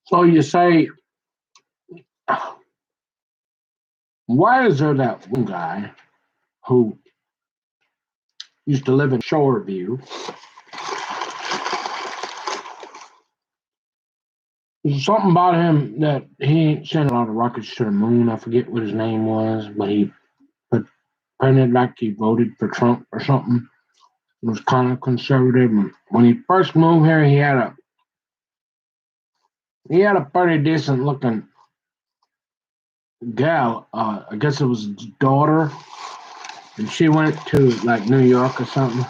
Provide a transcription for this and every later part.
So you say, why is there that one guy who used to live in Shoreview? There's something about him that he ain't sent a lot of rockets to the moon. I forget what his name was, but he pretended like he voted for Trump or something. He was kind of conservative. And when he first moved here, he had a pretty decent looking gal. I guess it was his daughter, and she went to like New York or something.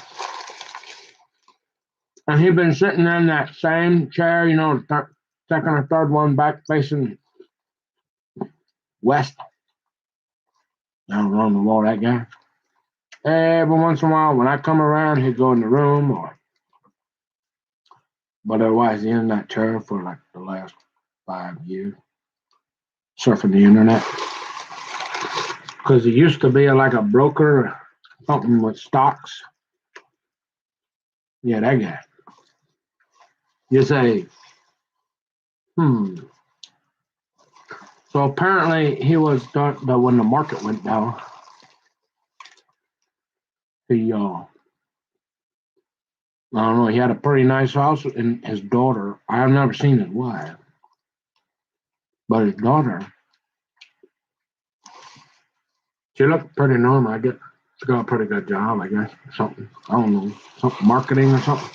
And he'd been sitting in that same chair, the second or third one back facing west. I don't know the wall, that guy. Every once in a while, when I come around, he'd go in the room, but otherwise, he's in that chair for like the last 5 years, surfing the internet. Because he used to be like a broker, something with stocks. Yeah, that guy. You say, So apparently, he was when the market went down. He, I don't know, he had a pretty nice house, and his daughter, I've never seen his wife, but his daughter, she looked pretty normal. I guess she got a pretty good job, I guess, or something. I don't know, something marketing or something.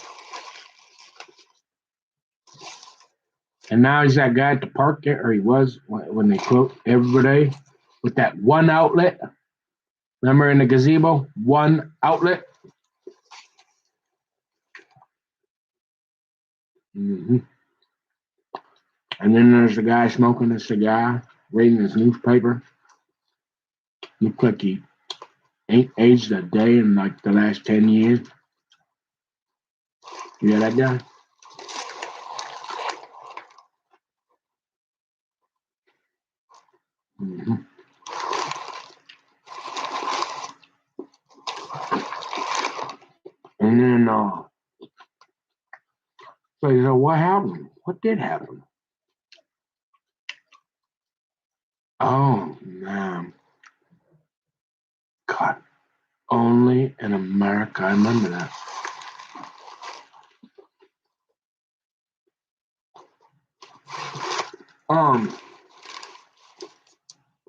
And now he's that guy at the park there, or he was when they quote every day with that one outlet. Remember in the gazebo, one outlet. Mm-hmm. And then there's the guy smoking a cigar, reading his newspaper. Looks like he ain't aged a day in like the last 10 years. Yeah, that guy. Mm-hmm. And then, so you know, what happened? What did happen? Oh, man. God, only in America. I remember that.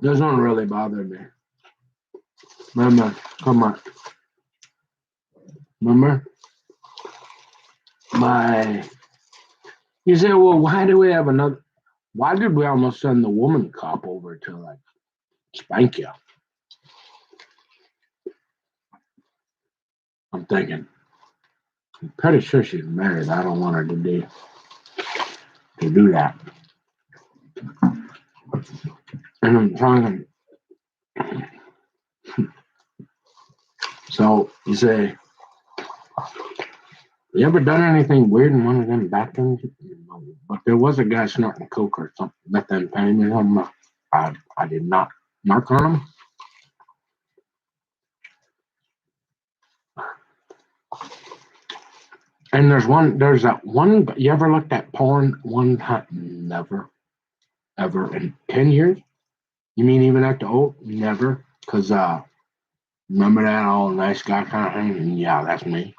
Doesn't really bother me. Remember, come on. Remember? You say, well, why did we almost send the woman cop over to like spank you? I'm thinking, I'm pretty sure she's married. I don't want her to do that. And I'm trying. So you say, you ever done anything weird in one of them bathrooms? But there was a guy snorting coke or something, methamphetamine or something. I did not mark on him. And there's that one, you ever looked at porn one time? Never, ever in 10 years? You mean even at the old? Never. Because, remember that all nice guy kind of thing? And yeah, that's me.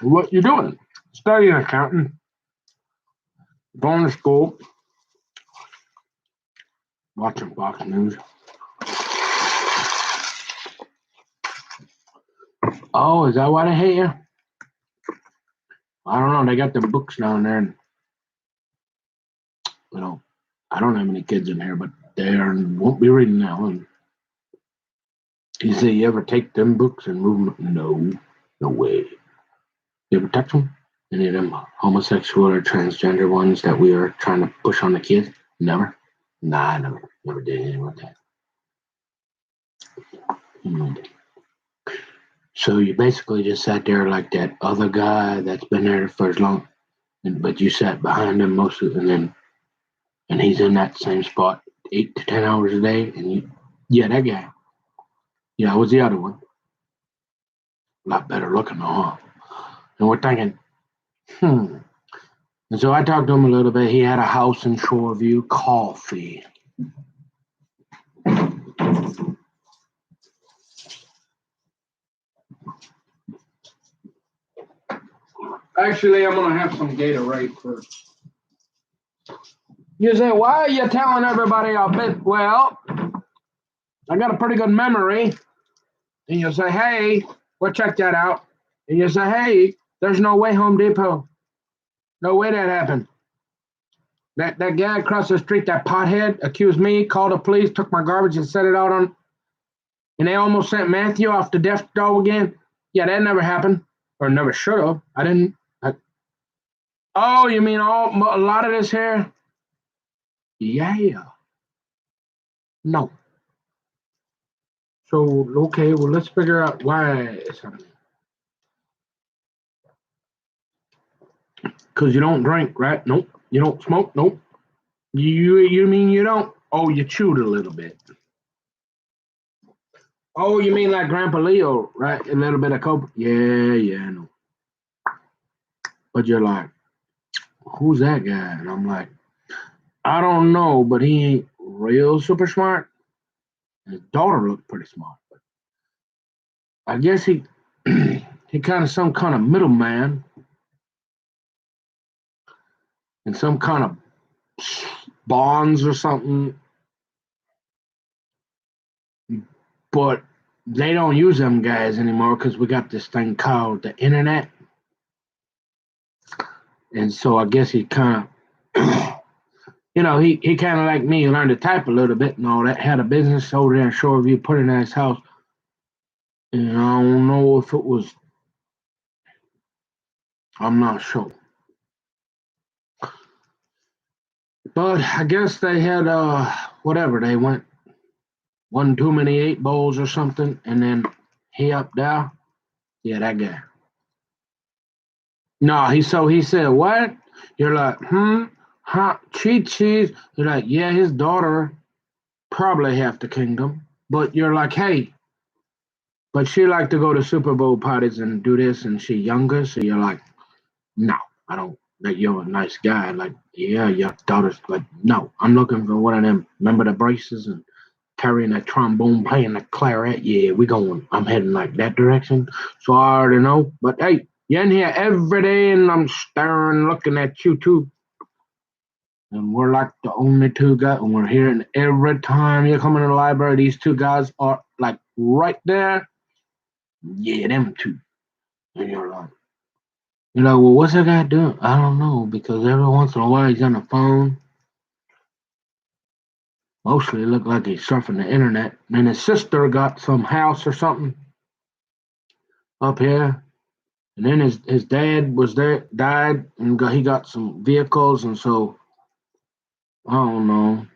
What you doing? Studying accounting, going to school, watching Fox News. Oh, is that why they hate you? I don't know. They got the books down there, and I don't have any kids in here, but they won't be reading now. And you say, you ever take them books and move them? No, no way. You ever touch them? Any of them homosexual or transgender ones that we are trying to push on the kids? Never. Nah, I never did anything like that. So you basically just sat there like that other guy that's been there for as long, but you sat behind him most of, and he's in that same spot 8 to 10 hours a day, yeah, that guy. Yeah, I was the other one. A lot better looking, huh? And we're thinking, And so I talked to him a little bit. He had a house in Shoreview, coffee. Actually, I'm going to have some Gatorade first. You say, why are you telling everybody a bit? Well, I got a pretty good memory. And you say, hey, well, check that out. And you say, hey, there's no way Home Depot. No way that happened. That guy across the street, that pothead, accused me, called the police, took my garbage and set it out on, and they almost sent Matthew off to death row again. Yeah, that never happened, or never should have. I didn't. Oh, you mean a lot of this here? Yeah. No. So, okay, well, let's figure out why it's happening. Because you don't drink, right? Nope. You don't smoke? Nope. You mean you don't? Oh, you chewed a little bit. Oh, you mean like Grandpa Leo, right? A little bit of coke? Yeah, I know. But you're like, who's that guy? And I'm like, I don't know, but he ain't real super smart. His daughter looked pretty smart, but I guess he he kind of some kind of middleman and some kind of bonds or something. But they don't use them guys anymore because we got this thing called the internet. And so I guess he kind of, he kind of like me, learned to type a little bit and all that. Had a business over there in Shoreview, put it in his house. And I don't know if it was, I'm not sure. But I guess they had, whatever, they went one too many 8 bowls or something. And then he up there. Yeah, that guy. No, he said, what? You're like, huh, cheese. You're like, yeah, his daughter probably half the kingdom. But you're like, hey, but she like to go to Super Bowl parties and do this, and she younger, so you're like, no, I don't. Like you're a nice guy. Like, yeah, your daughter's like, no, I'm looking for one of them. Remember the braces and carrying that trombone, playing the clarinet. Yeah, we going. I'm heading like that direction. So I already know. But hey, you're in here every day, and I'm staring, looking at you too. And we're like the only two guys, and we're hearing every time you come into the library, these two guys are like right there. Yeah, them two. And you're like, well, what's that guy doing? I don't know, because every once in a while he's on the phone. Mostly it looked like he's surfing the internet. And his sister got some house or something up here. And then his dad was there, died, and he got some vehicles, and so I don't know.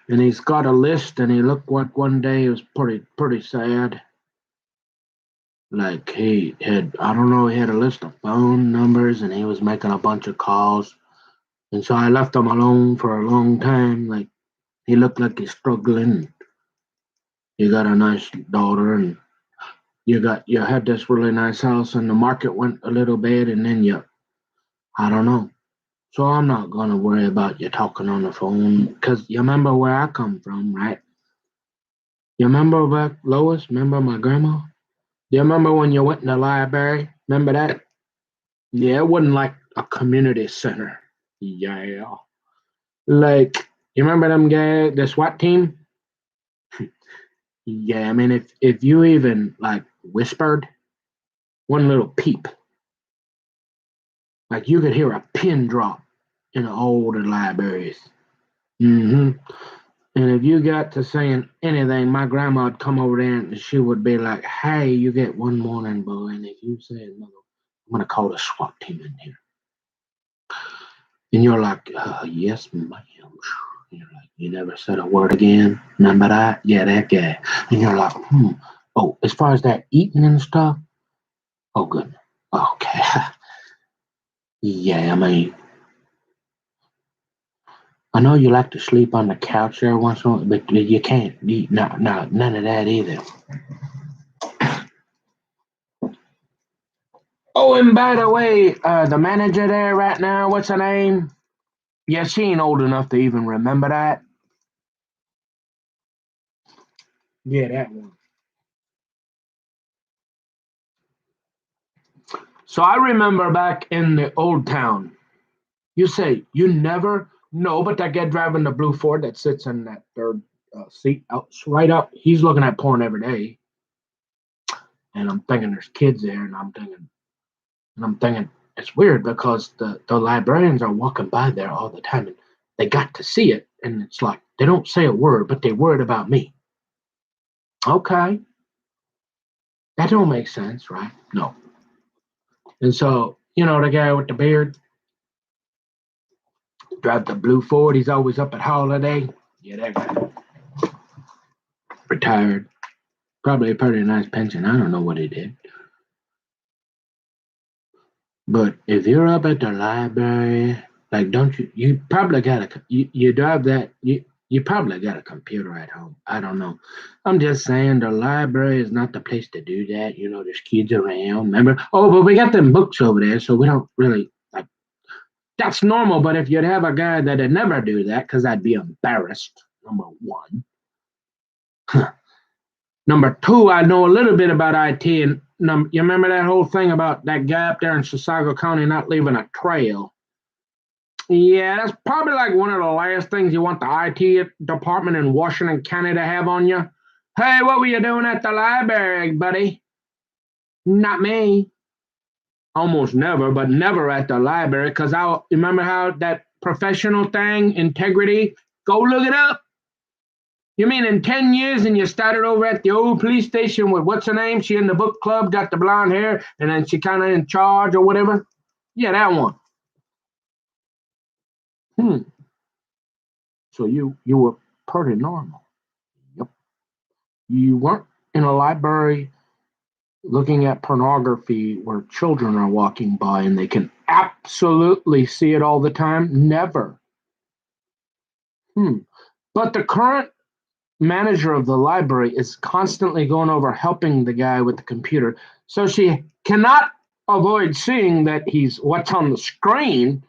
And he's got a list, and he looked like one day it was pretty sad. Like he had, I don't know, he had a list of phone numbers, and he was making a bunch of calls. And so I left him alone for a long time. Like he looked like he's struggling. You got a nice daughter, and you had this really nice house, and the market went a little bad, and then I don't know. So I'm not gonna worry about you talking on the phone because you remember where I come from, right? You remember back, Lois? Remember my grandma? Do you remember when you went in the library? Remember that? Yeah, it wasn't like a community center. Yeah. Like, you remember them guy, the SWAT team? Yeah, I mean, if you even like whispered one little peep, like you could hear a pin drop in the older libraries. hmm And if you got to saying anything, my grandma'd come over there and she would be like, "Hey, you get one morning, boy, and if you say another, I'm gonna call the SWAT team in here." And you're like, "Yes, ma'am." And you're like, "You never said a word again." Remember that? Yeah, that guy. And you're like, Oh, as far as that eating and stuff, oh, good. Okay. Yeah, I mean, I know you like to sleep on the couch there once in a while, but you can't eat. No, none of that either. Oh, and by the way, the manager there right now, what's her name? Yeah, she ain't old enough to even remember that. Yeah, that one. So I remember back in the old town, you say you never know, but that guy driving the blue Ford that sits in that third seat out right up, he's looking at porn every day. And I'm thinking there's kids there, and I'm thinking it's weird because the librarians are walking by there all the time and they got to see it, and it's like they don't say a word, but they worried about me. Okay, that don't make sense, right? No. And so, the guy with the beard, drive the blue Ford, he's always up at holiday. Yeah, that guy. Retired. Probably a pretty nice pension. I don't know what he did. But if you're up at the library, like, don't you probably got you drive that, you probably got a computer at home. I don't know. I'm just saying the library is not the place to do that. There's kids around. Remember? Oh, but we got them books over there, so we don't really like that's normal. But if you'd have a guy that'd never do that, because I'd be embarrassed, number one. Number two, I know a little bit about IT, and you remember that whole thing about that guy up there in Chisago County not leaving a trail? Yeah, that's probably like one of the last things you want the IT department in Washington County to have on you. Hey, what were you doing at the library, buddy? Not me. Almost never, but never at the library, because I remember how that professional thing, integrity, go look it up. You mean in 10 years and you started over at the old police station with what's her name? She in the book club, got the blonde hair, and then she kind of in charge or whatever? Yeah, that one. Hmm. So you were pretty normal. Yep. You weren't in a library looking at pornography where children are walking by and they can absolutely see it all the time? Never. Hmm. But the current manager of the library is constantly going over helping the guy with the computer. So she cannot avoid seeing that he's what's on the screen,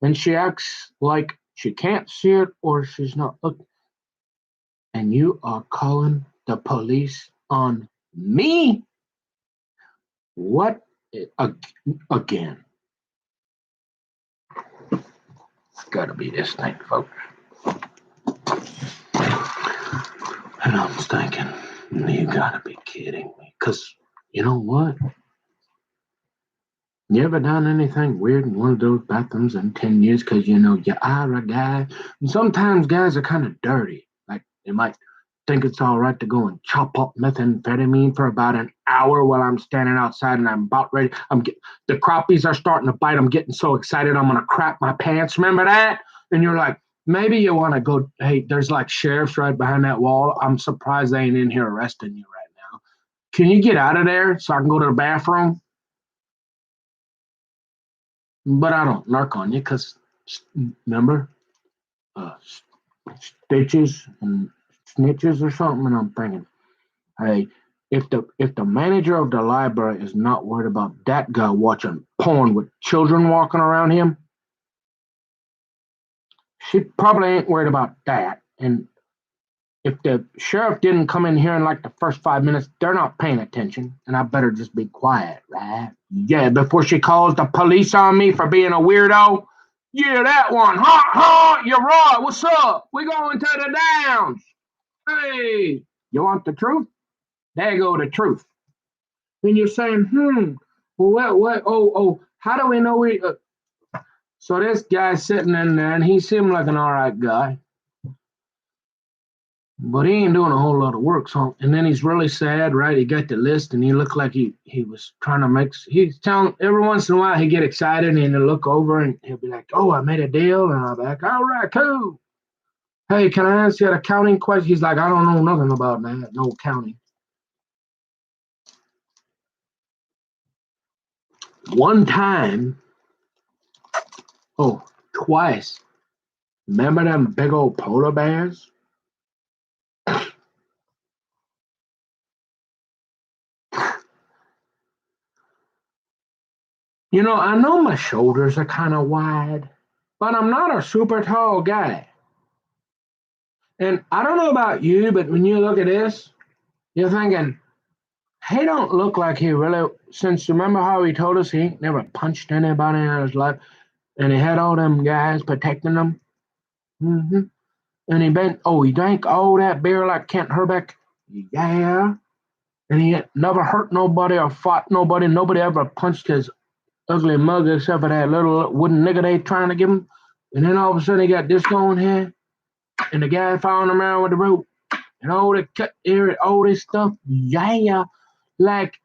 and she acts like she can't see it or she's not looking. And you are calling the police on me? What? Again? It's got to be this thing, folks. And I'm thinking, you got to be kidding me. Because you know what? You ever done anything weird in one of those bathrooms in 10 years because you are a guy? And sometimes guys are kind of dirty. Like they might think it's all right to go and chop up methamphetamine for about an hour while I'm standing outside and I'm about ready. The crappies are starting to bite. I'm getting so excited I'm gonna crap my pants. Remember that? And you're like, maybe you want to go. Hey, there's like sheriffs right behind that wall. I'm surprised they ain't in here arresting you right now. Can you get out of there so I can go to the bathroom? But I don't narc on you because remember, uh, stitches and snitches or something. And I'm thinking, hey, if the manager of the library is not worried about that guy watching porn with children walking around him, she probably ain't worried about that. And if the sheriff didn't come in here in like the first 5 minutes, they're not paying attention, and I better just be quiet, right? Yeah, before she calls the police on me for being a weirdo. Yeah, that one. Ha ha! You're right. What's up? We going to the downs. Hey, you want the truth? There go the truth. Then you're saying, well, what? Oh, how do we know we? So this guy's sitting in there, and he seemed like an all right guy. But he ain't doing a whole lot of work. So, and then he's really sad, right? He got the list, and he looked like he was trying to make. He's telling every once in a while he get excited, and he'll look over, and he'll be like, "Oh, I made a deal," and I'll be like, "All right, cool. Hey, can I ask you an accounting question?" He's like, "I don't know nothing about that, no accounting." One time, oh, twice. Remember them big old polar bears? You know, I know my shoulders are kind of wide, but I'm not a super tall guy. And I don't know about you, but when you look at this, you're thinking, he don't look like he really, since remember how he told us he ain't never punched anybody in his life, and he had all them guys protecting him. hmm And he drank all that beer like Kent Herbeck. Yeah. And he had never hurt nobody or fought nobody. Nobody ever punched his ugly mug except for that little wooden nigga they trying to give him. And then all of a sudden he got this going here, and the guy following him around with the rope and all the cut ear, all this stuff. Yeah. Like,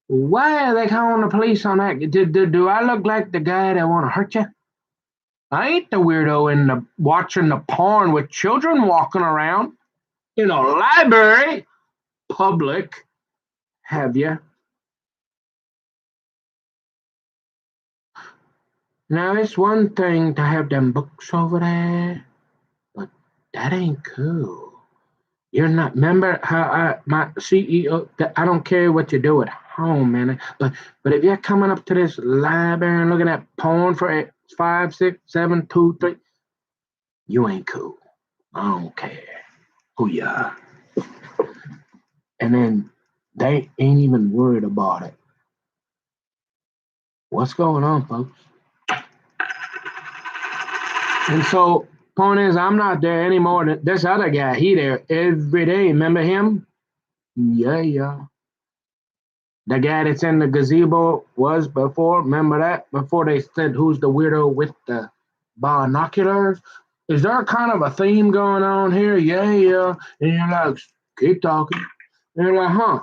why are they calling the police on that? Do I look like the guy that want to hurt you? I ain't the weirdo in the watching the porn with children walking around in a library, public. Have you? Now it's one thing to have them books over there, but that ain't cool. You're not. Remember how my CEO? That I don't care what you do at home, man. But if you're coming up to this library and looking at porn for 5, 6, 7, 2, 3, you ain't cool. I don't care who you are. And then they ain't even worried about it. What's going on, folks? And so, point is, I'm not there anymore. This other guy, he there every day. Remember him? Yeah. The guy that's in the gazebo was before. Remember that? Before they said who's the weirdo with the binoculars? Is there kind of a theme going on here? Yeah. And you're like, keep talking. And you're like, huh?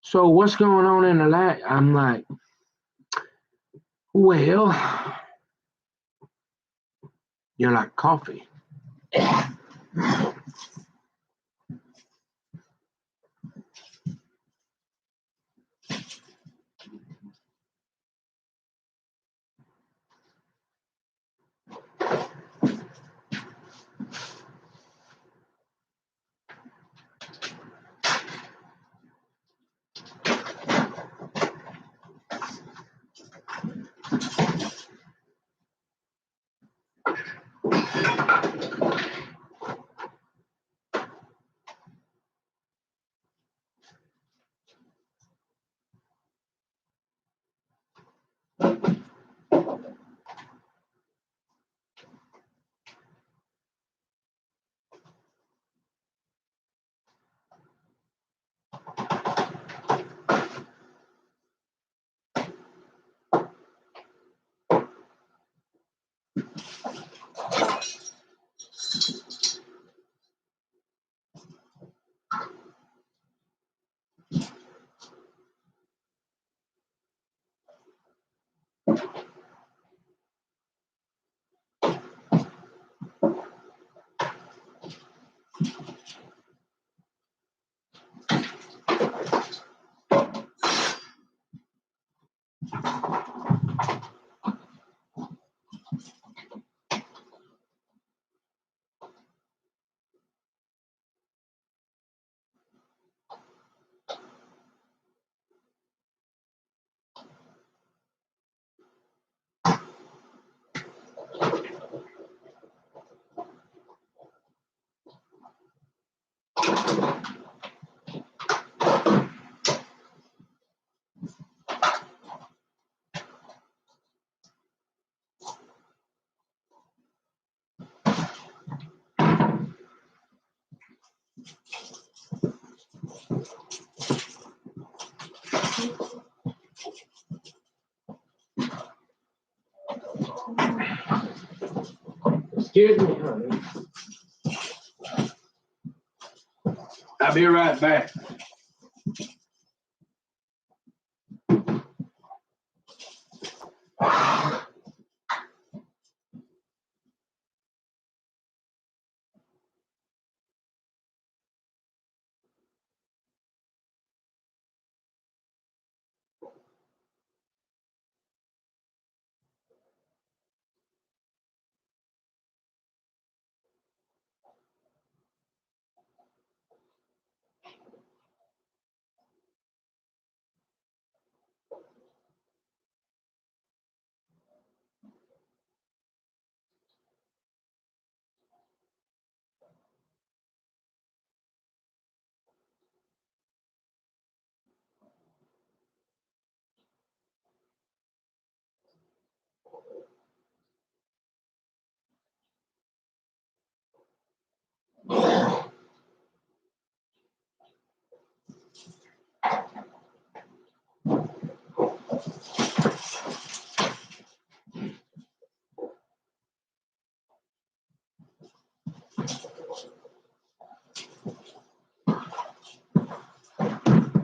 So what's going on in the light? I'm like, well, you're like coffee. Excuse me, honey. I'll be right back.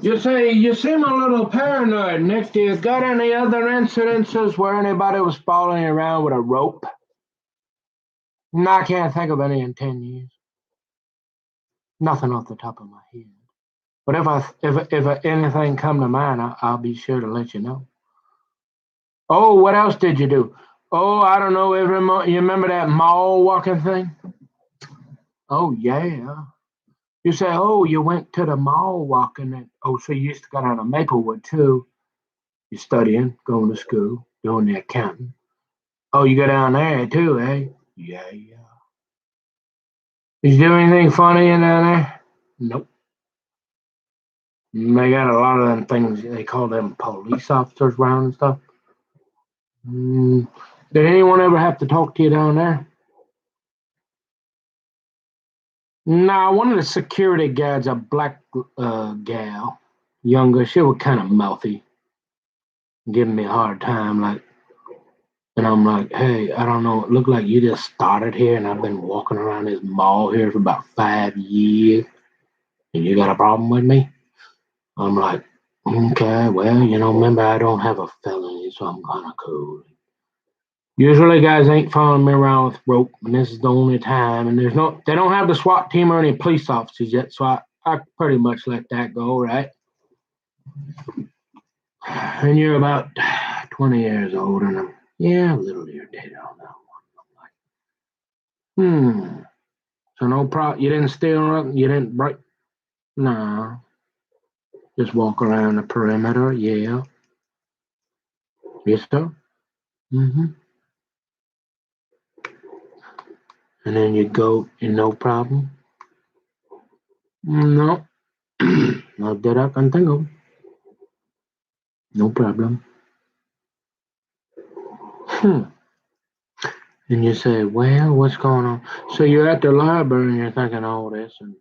You say you seem a little paranoid, Nick. Do you got any other incidences where anybody was following you around with a rope? No, I can't think of any in 10 years. Nothing off the top of my head. But if anything come to mind, I'll be sure to let you know. Oh, what else did you do? Oh, I don't know. You remember that mall walking thing? Oh yeah. You say, oh, you went to the mall walking. So you used to go down to Maplewood too. You're studying, going to school, doing the accounting. Oh, you go down there too, eh? Yeah. Did you do anything funny in down there? Nope. They got a lot of them things. They call them police officers around and stuff. Did anyone ever have to talk to you down there? Nah, one of the security guards, a black gal, younger. She was kind of mouthy, giving me a hard time. And I'm like, hey, I don't know. It looked like you just started here, and I've been walking around this mall here for about 5 years, and you got a problem with me? I'm like, okay, well, remember I don't have a felony, so I'm kind of cool. Usually, guys ain't following me around with rope, and this is the only time. And they don't have the SWAT team or any police officers yet, so I pretty much let that go, right? And you're about 20 years old, and I'm a little irritated on that one. I'm like, so no problem. You didn't steal nothing. You didn't break. No, just walk around the perimeter. Yeah, yes, sir. Mm-hmm. And then you go, and no problem. No, not that I can think of. No problem. And you say, well, what's going on? So you're at the library and you're thinking all this, and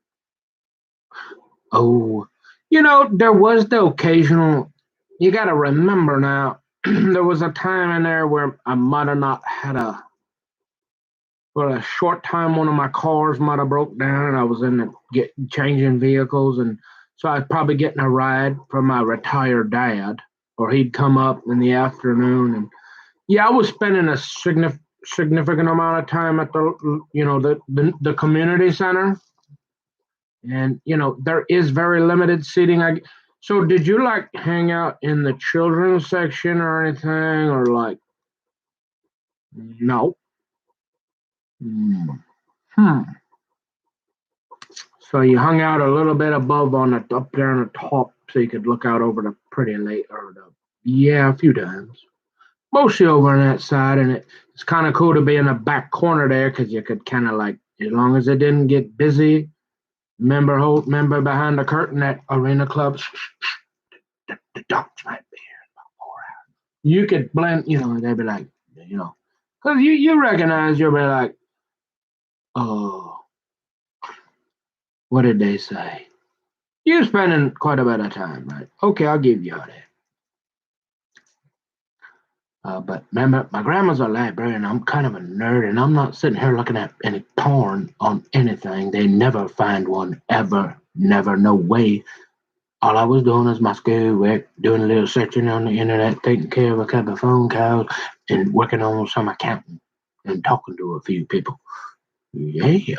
oh, there was the occasional. You got to remember now. There was a time in there where I might have not had for a short time. One of my cars might have broke down, and I was changing vehicles, and so I'd probably getting a ride from my retired dad, or he'd come up in the afternoon, and I was spending a significant amount of time at the community center, and there is very limited seating. So did you like hang out in the children's section or anything, or like no? Hmm. So you hung out a little bit above up there on the top, so you could look out over the pretty lake a few times. Mostly over on that side, and it's kind of cool to be in the back corner there because you could kind of like, as long as it didn't get busy. Remember behind the curtain that arena club, the dogs might be here in about 4 hours. You could blend, they'd be like, because you recognize, you'll be like, oh, what did they say? You're spending quite a bit of time, right? Okay, I'll give you that. But remember, my grandma's a librarian. I'm kind of a nerd, and I'm not sitting here looking at any porn on anything. They never find one, ever, never, no way. All I was doing is my schoolwork, doing a little searching on the internet, taking care of a couple of phone calls, and working on some accounting and talking to a few people. Yeah.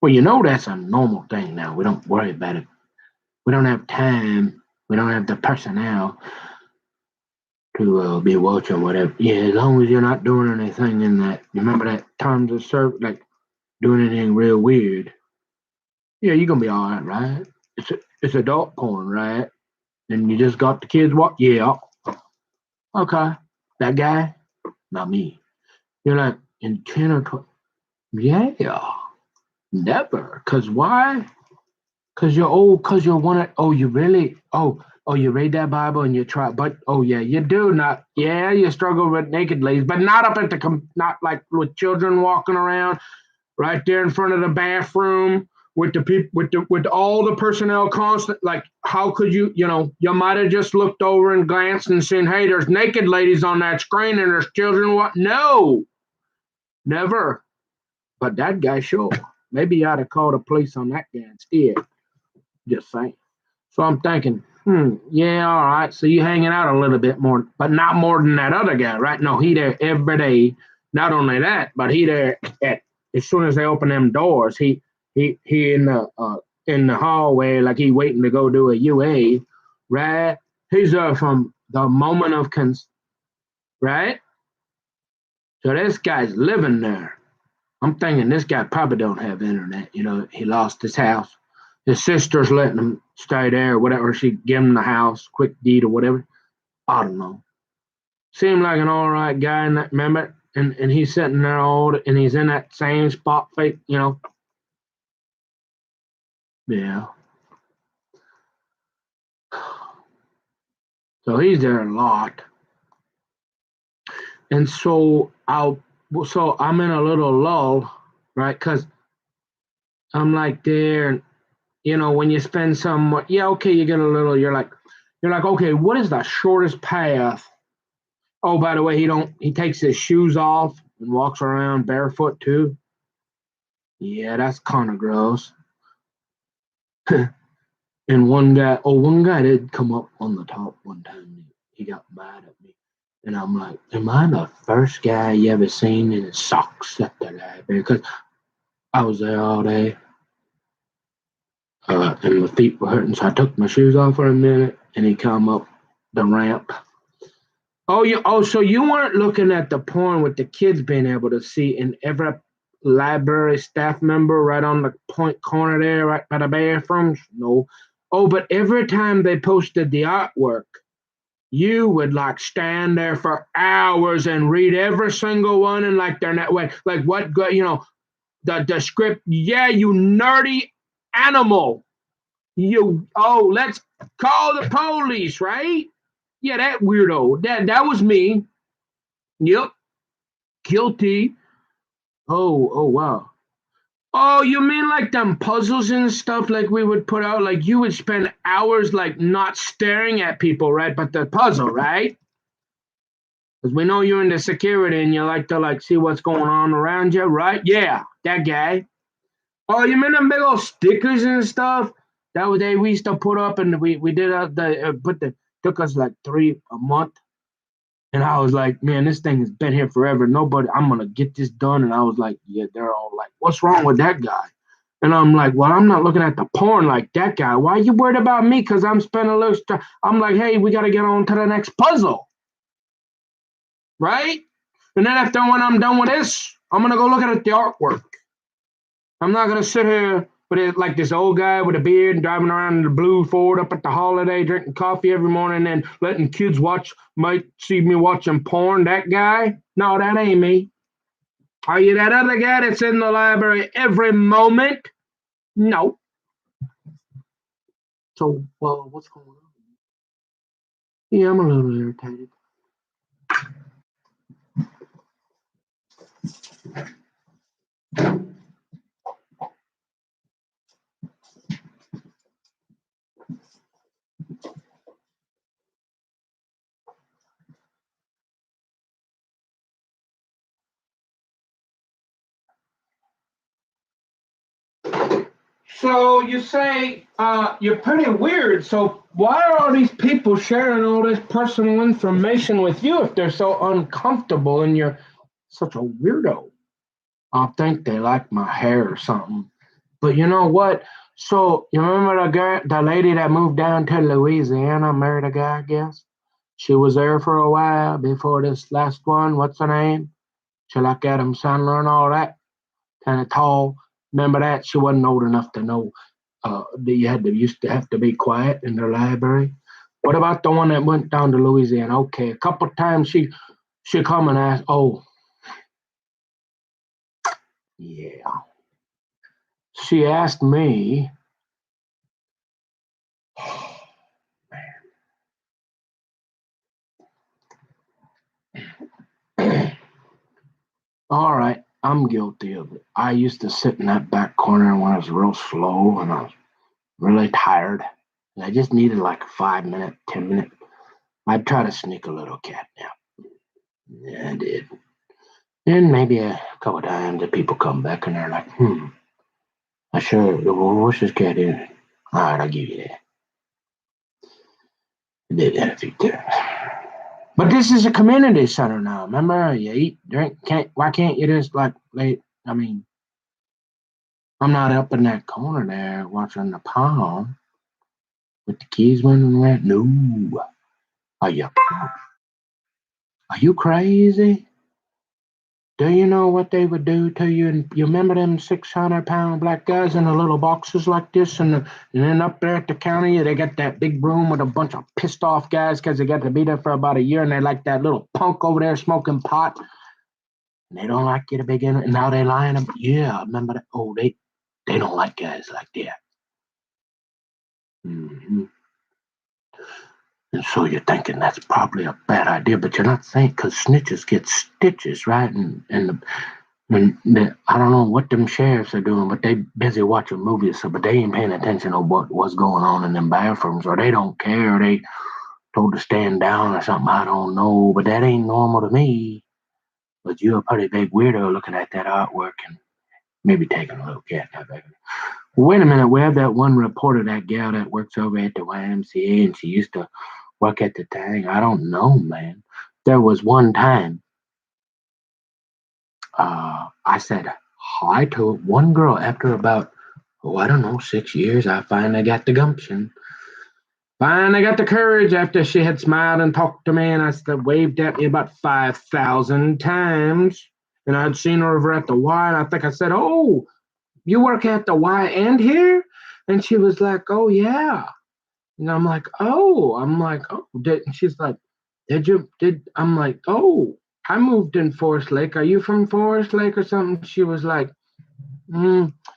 Well, that's a normal thing now. We don't worry about it. We don't have time. We don't have the personnel to be watching whatever. Yeah, as long as you're not doing anything in that. Remember that terms of service, like doing anything real weird. Yeah, you're gonna be all right? It's adult porn, right? And you just got the kids. What? Yeah. Okay. That guy, not me. You're like in 10 or 12. Yeah. Never. Cause why? Cause you're old. Cause you're one. Oh, you really? Oh, you read that Bible and you try, but oh yeah, you do not. Yeah, you struggle with naked ladies, but not up at not like with children walking around right there in front of the bathroom with the people with all the personnel constant. Like, how could you? You might have just looked over and glanced and seen, hey, there's naked ladies on that screen and there's children. What? No, never. But that guy, sure. Maybe you ought to call the police on that guy instead. Just saying. So I'm thinking, yeah, all right. So you hanging out a little bit more, but not more than that other guy, right? No, he there every day. Not only that, but he there at as soon as they open them doors, he in the hallway like he waiting to go do a UA, right? He's from the moment of right. So this guy's living there. I'm thinking this guy probably don't have internet. You know, he lost his house. His sister's letting him stay there or whatever. She give him the house, quick deed or whatever. I don't know. Seemed like an all right guy in that, remember? And he's sitting there old and he's in that same spot fake, you know. Yeah. So he's there a lot. And so I'm in a little lull, right? Because I'm like there and you know, when you spend some, yeah, okay, you get a little, you're like, okay, what is the shortest path? Oh, by the way, he takes his shoes off and walks around barefoot too. Yeah, that's kind of gross. And one guy did come up on the top one time. He got mad at me. And I'm like, am I the first guy you ever seen in his socks at the library? Because I was there all day and my feet were hurting. So I took my shoes off for a minute and he come up the ramp. So you weren't looking at the porn with the kids being able to see in every library staff member right on the point corner there, right by the bathrooms? No. Oh, but every time they posted the artwork, you would like stand there for hours and read every single one and like they're not like what you know the script. Yeah, you nerdy animal. Let's call the police, right? Yeah, that weirdo. That was me. Yep, guilty. Oh, wow. Oh, you mean like them puzzles and stuff like we would put out? Like you would spend hours like not staring at people, right? But the puzzle, right? Because we know you're into security and you like to like see what's going on around you, right? Yeah, that guy. Oh, you mean them big old stickers and stuff? That was they we used to put up and we did the put the took us like three a month. And I was like, man, this thing has been here forever. Nobody, I'm gonna get this done. And I was like, yeah, they're all like, what's wrong with that guy? And I'm like, well, I'm not looking at the porn like that guy. Why are you worried about me? Because I'm spending a little. I'm like, hey, we got to get on to the next puzzle, right? And then after when I'm done with this, I'm gonna go look at the artwork. I'm not gonna sit here with it like this old guy with a beard and driving around in the blue Ford up at the holiday, drinking coffee every morning, and letting kids might see me watching porn. That guy? No, that ain't me. Are you that other guy that's in the library every moment? No. So, well, what's going on? Yeah, I'm a little irritated. So you say you're pretty weird. So why are all these people sharing all this personal information with you if they're so uncomfortable and you're such a weirdo? I think they like my hair or something. But you know what? So you remember the lady that moved down to Louisiana, married a guy, I guess? She was there for a while before this last one. What's her name? She like Adam Sandler and all that. Kind of tall. Remember that? She wasn't old enough to know that used to have to be quiet in the library. What about the one that went down to Louisiana? Okay, a couple of times she come and ask, oh yeah. She asked me, all right, I'm guilty of it. I used to sit in that back corner when I was real slow and I was really tired. And I just needed like a 5 minute, 10 minute. I'd try to sneak a little cat nap. Yeah, I did. And maybe a couple of times the people come back and they're like, I sure, well, what's this cat in? All right, I'll give you that. I did that a few times. But this is a community center now. Remember, you eat, drink. Why can't you just like late? I mean, I'm not up in that corner there watching the pond with the kids running around. No, are you crazy? Do you know what they would do to you? And you remember them 600-pound black guys in the little boxes like this, and then up there at the county, they got that big room with a bunch of pissed off guys because they got to be there for about a year, and they like that little punk over there smoking pot, and they don't like you to begin with. And now they lying about, yeah, I remember that. Oh, they don't like guys like that. Hmm. And so you're thinking that's probably a bad idea, but you're not saying because snitches get stitches, right? And I don't know what them sheriffs are doing, but they busy watching movies, so but they ain't paying attention to what's going on in them bathrooms, or they don't care, or they told to stand down or something. I don't know, but that ain't normal to me. But you're a pretty big weirdo looking at that artwork and maybe taking a little cat nap. Wait a minute, we have that one reporter, that gal that works over at the YMCA, and she used to work at the thing. I don't know, man. There was one time I said hi to one girl after about, oh, I don't know, 6 years. I finally got the gumption. Finally got the courage after she had smiled and talked to me, and I said, waved at me about 5,000 times. And I'd seen her over at the Y, and I think I said, oh, you work at the Y and here? And she was like, oh, yeah. And I'm like, oh, and she's like, I'm like, oh, I moved in Forest Lake. Are you from Forest Lake or something? She was like,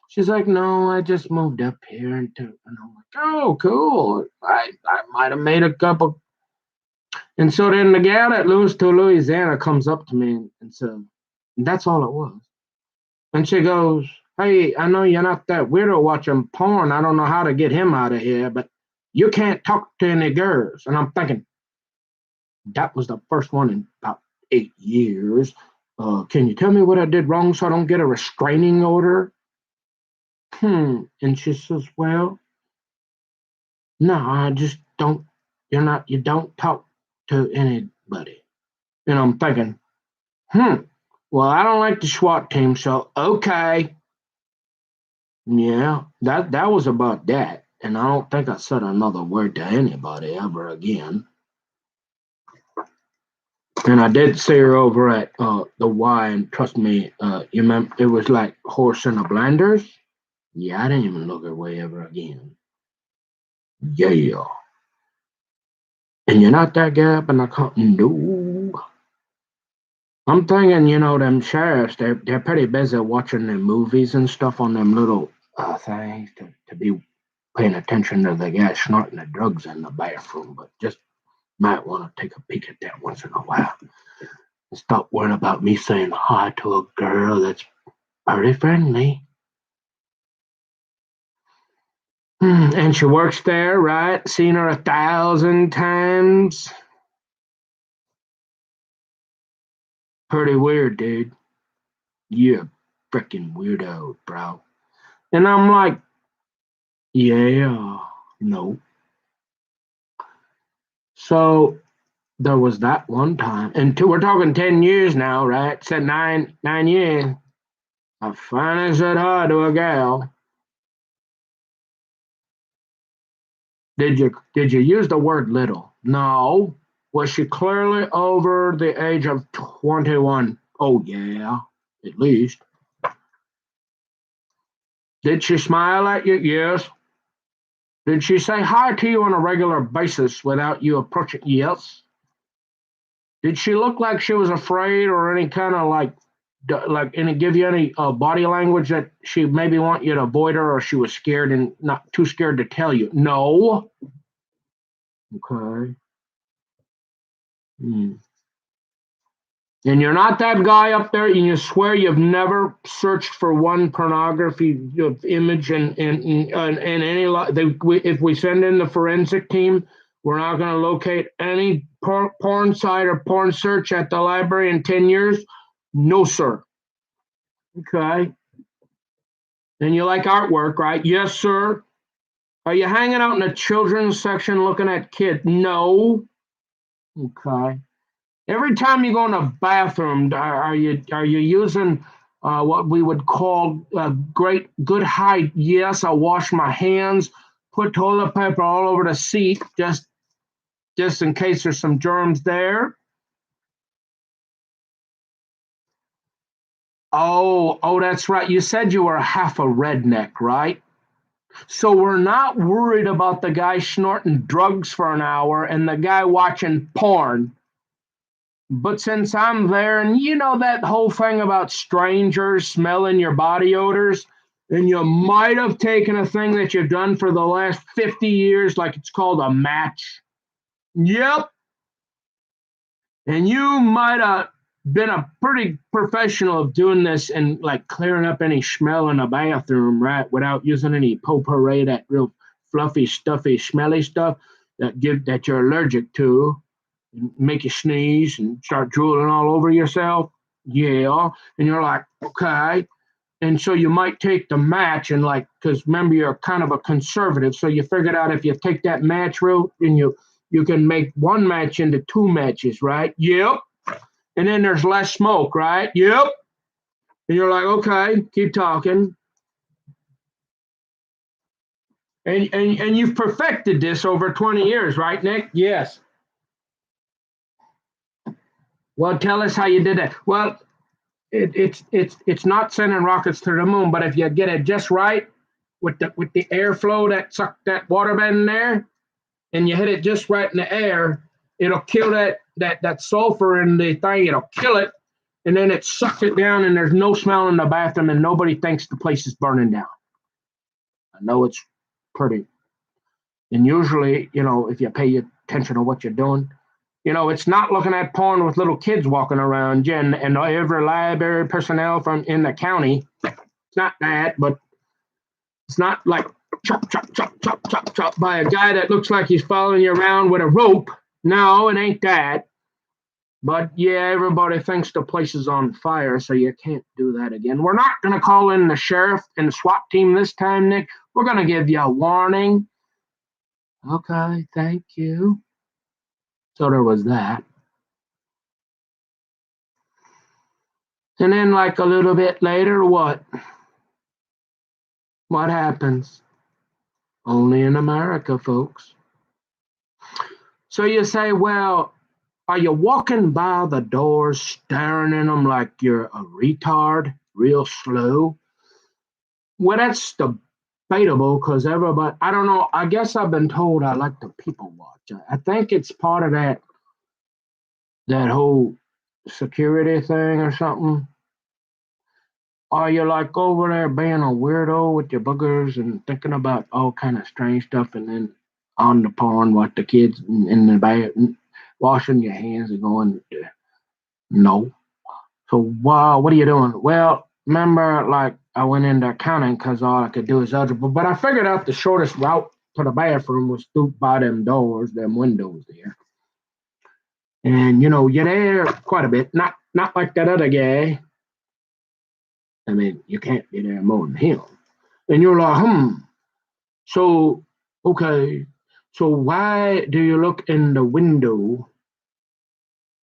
she's like, no, I just moved up here. And I'm like, oh, cool. I might have made a couple. And so then the gal that moves to Louisiana comes up to me and said, and that's all it was. And she goes, hey, I know you're not that weirdo watching porn. I don't know how to get him out of here, but you can't talk to any girls. And I'm thinking, that was the first one in about 8 years. Can you tell me what I did wrong so I don't get a restraining order? And she says, well, no, I just don't, you don't talk to anybody. And I'm thinking, well, I don't like the SWAT team, so okay. Yeah, that was about that. And I don't think I said another word to anybody ever again. And I did see her over at the Y, and trust me, you remember it was like horse in the blenders. Yeah, I didn't even look her way ever again. Yeah. And you're not that guy up in the car? No. I'm thinking, them sheriffs, they're pretty busy watching their movies and stuff on them little things to be paying attention to the guy snorting the drugs in the bathroom, but just might want to take a peek at that once in a while. And stop worrying about me saying hi to a girl that's pretty friendly. And she works there, right? Seen her 1,000 times. Pretty weird, dude. You're a freaking weirdo, bro. And I'm like, yeah, no. So there was that one time, and we're talking 10 years now, right? Said 9 years. I finally said hi to a gal. Did you use the word little? No. Was she clearly over the age of 21? Oh yeah, at least. Did she smile at you? Yes. Did she say hi to you on a regular basis without you approaching? Yes. Did she look like she was afraid or any kind of like any give you any body language that she maybe want you to avoid her, or she was scared and not too scared to tell you? No. Okay. Hmm. And you're not that guy up there, and you swear you've never searched for one pornography image and any. If we send in the forensic team, we're not going to locate any porn site or porn search at the library in 10 years. No, sir. Okay. And you like artwork, right? Yes, sir. Are you hanging out in the children's section looking at kids? No. Okay. Every time you go in the bathroom, are you using what we would call great good height? Yes, I wash my hands, put toilet paper all over the seat, just in case there's some germs there. Oh, that's right. You said you were half a redneck, right? So we're not worried about the guy snorting drugs for an hour and the guy watching porn. But since I'm there, and you know that whole thing about strangers smelling your body odors, and you might have taken a thing that you've done for the last 50 years, like it's called a match. Yep. And you might have been a pretty professional of doing this and like clearing up any smell in a bathroom, right? Without using any potpourri, that real fluffy, stuffy, smelly stuff that you're allergic to, make you sneeze and start drooling all over yourself. Yeah. And you're like, okay. And so you might take the match and like, because remember you're kind of a conservative, so you figured out if you take that match route and you can make one match into two matches, right? Yep. And then there's less smoke, right? Yep. And you're like, okay, keep talking. And you've perfected this over 20 years, right, Nick? Yes. Well, tell us how you did it. Well, it's not sending rockets to the moon, but if you get it just right with the airflow that sucked that water bed in there, and you hit it just right in the air, it'll kill that sulfur in the thing. It'll kill it, and then it sucks it down, and there's no smell in the bathroom, and nobody thinks the place is burning down. I know it's pretty, and usually, if you pay attention to what you're doing, it's not looking at porn with little kids walking around, and every library personnel from in the county. It's not that, but it's not like chop, chop, chop, chop, chop, chop by a guy that looks like he's following you around with a rope. No, it ain't that. But yeah, everybody thinks the place is on fire, so you can't do that again. We're not going to call in the sheriff and the SWAT team this time, Nick. We're going to give you a warning. Okay, thank you. So there was that. And then, like a little bit later, what? What happens? Only in America, folks. So you say, well, are you walking by the doors, staring in them like you're a retard, real slow? Well, that's debatable because everybody, I don't know, I guess I've been told I like to people watch. I think it's part of that whole security thing or something. Are you like over there being a weirdo with your boogers and thinking about all kind of strange stuff, and then on the porn with the kids in the bed washing your hands and going, no. So, wow, what are you doing? Well, remember, like, I went into accounting because all I could do is algebra, but I figured out the shortest route to the bathroom was through by them doors, them windows there. And, you're there quite a bit, not like that other guy. I mean, you can't be there more than him. And you're like, so, okay, so why do you look in the window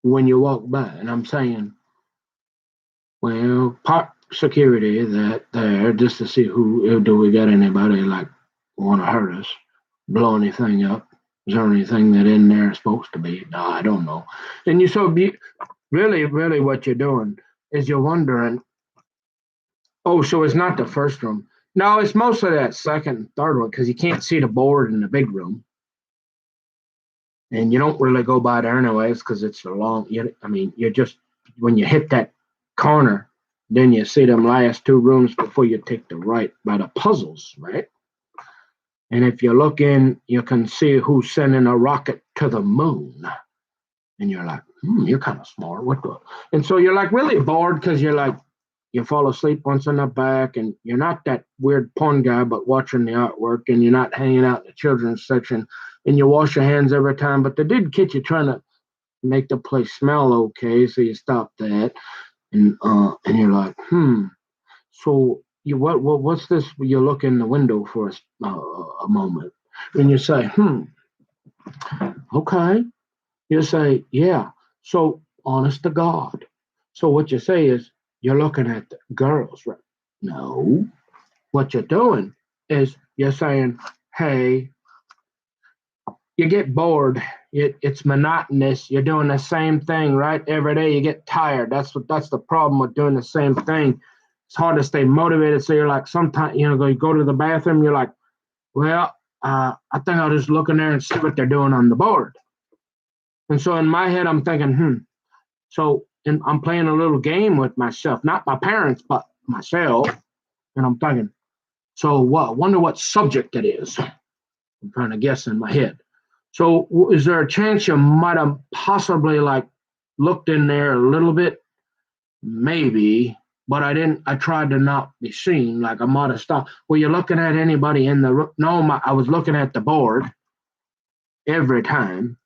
when you walk by? And I'm saying, well, park security that there just to see who do we got anybody like want to hurt us, blow anything up. Is there anything that in there is supposed to be? No, I don't know. And really, really what you're doing is you're wondering, oh, so it's not the first room. No, it's mostly that second and third one because you can't see the board in the big room. And you don't really go by there anyways because it's a long, you're just, when you hit that corner, then you see them last two rooms before you take the right by the puzzles, right? And if you look in, you can see who's sending a rocket to the moon. And you're like, you're kind of smart. What the? And so you're like really bored because you're like, you fall asleep once in the back and you're not that weird porn guy, but watching the artwork, and you're not hanging out in the children's section, and you wash your hands every time. But they did catch you trying to make the place smell okay. So you stop that. And you're like, so what's this? You look in the window for a moment, and you say, okay. You say, yeah. So honest to God. So what you say is, you're looking at the girls, right? No. What you're doing is you're saying, hey, you get bored. It's monotonous. You're doing the same thing, right? Every day you get tired. That's the problem with doing the same thing. It's hard to stay motivated. So you're like, sometimes, you go to the bathroom, you're like, well, I think I'll just look in there and see what they're doing on the board. And so in my head, I'm thinking, So and I'm playing a little game with myself, not my parents, but myself. And I'm thinking, so what? Wonder what subject it is. I'm trying to guess in my head. So is there a chance you might have possibly like looked in there a little bit? Maybe, but I didn't. I tried to not be seen. Like I might have stopped. Were you looking at anybody in the room? No, I was looking at the board every time.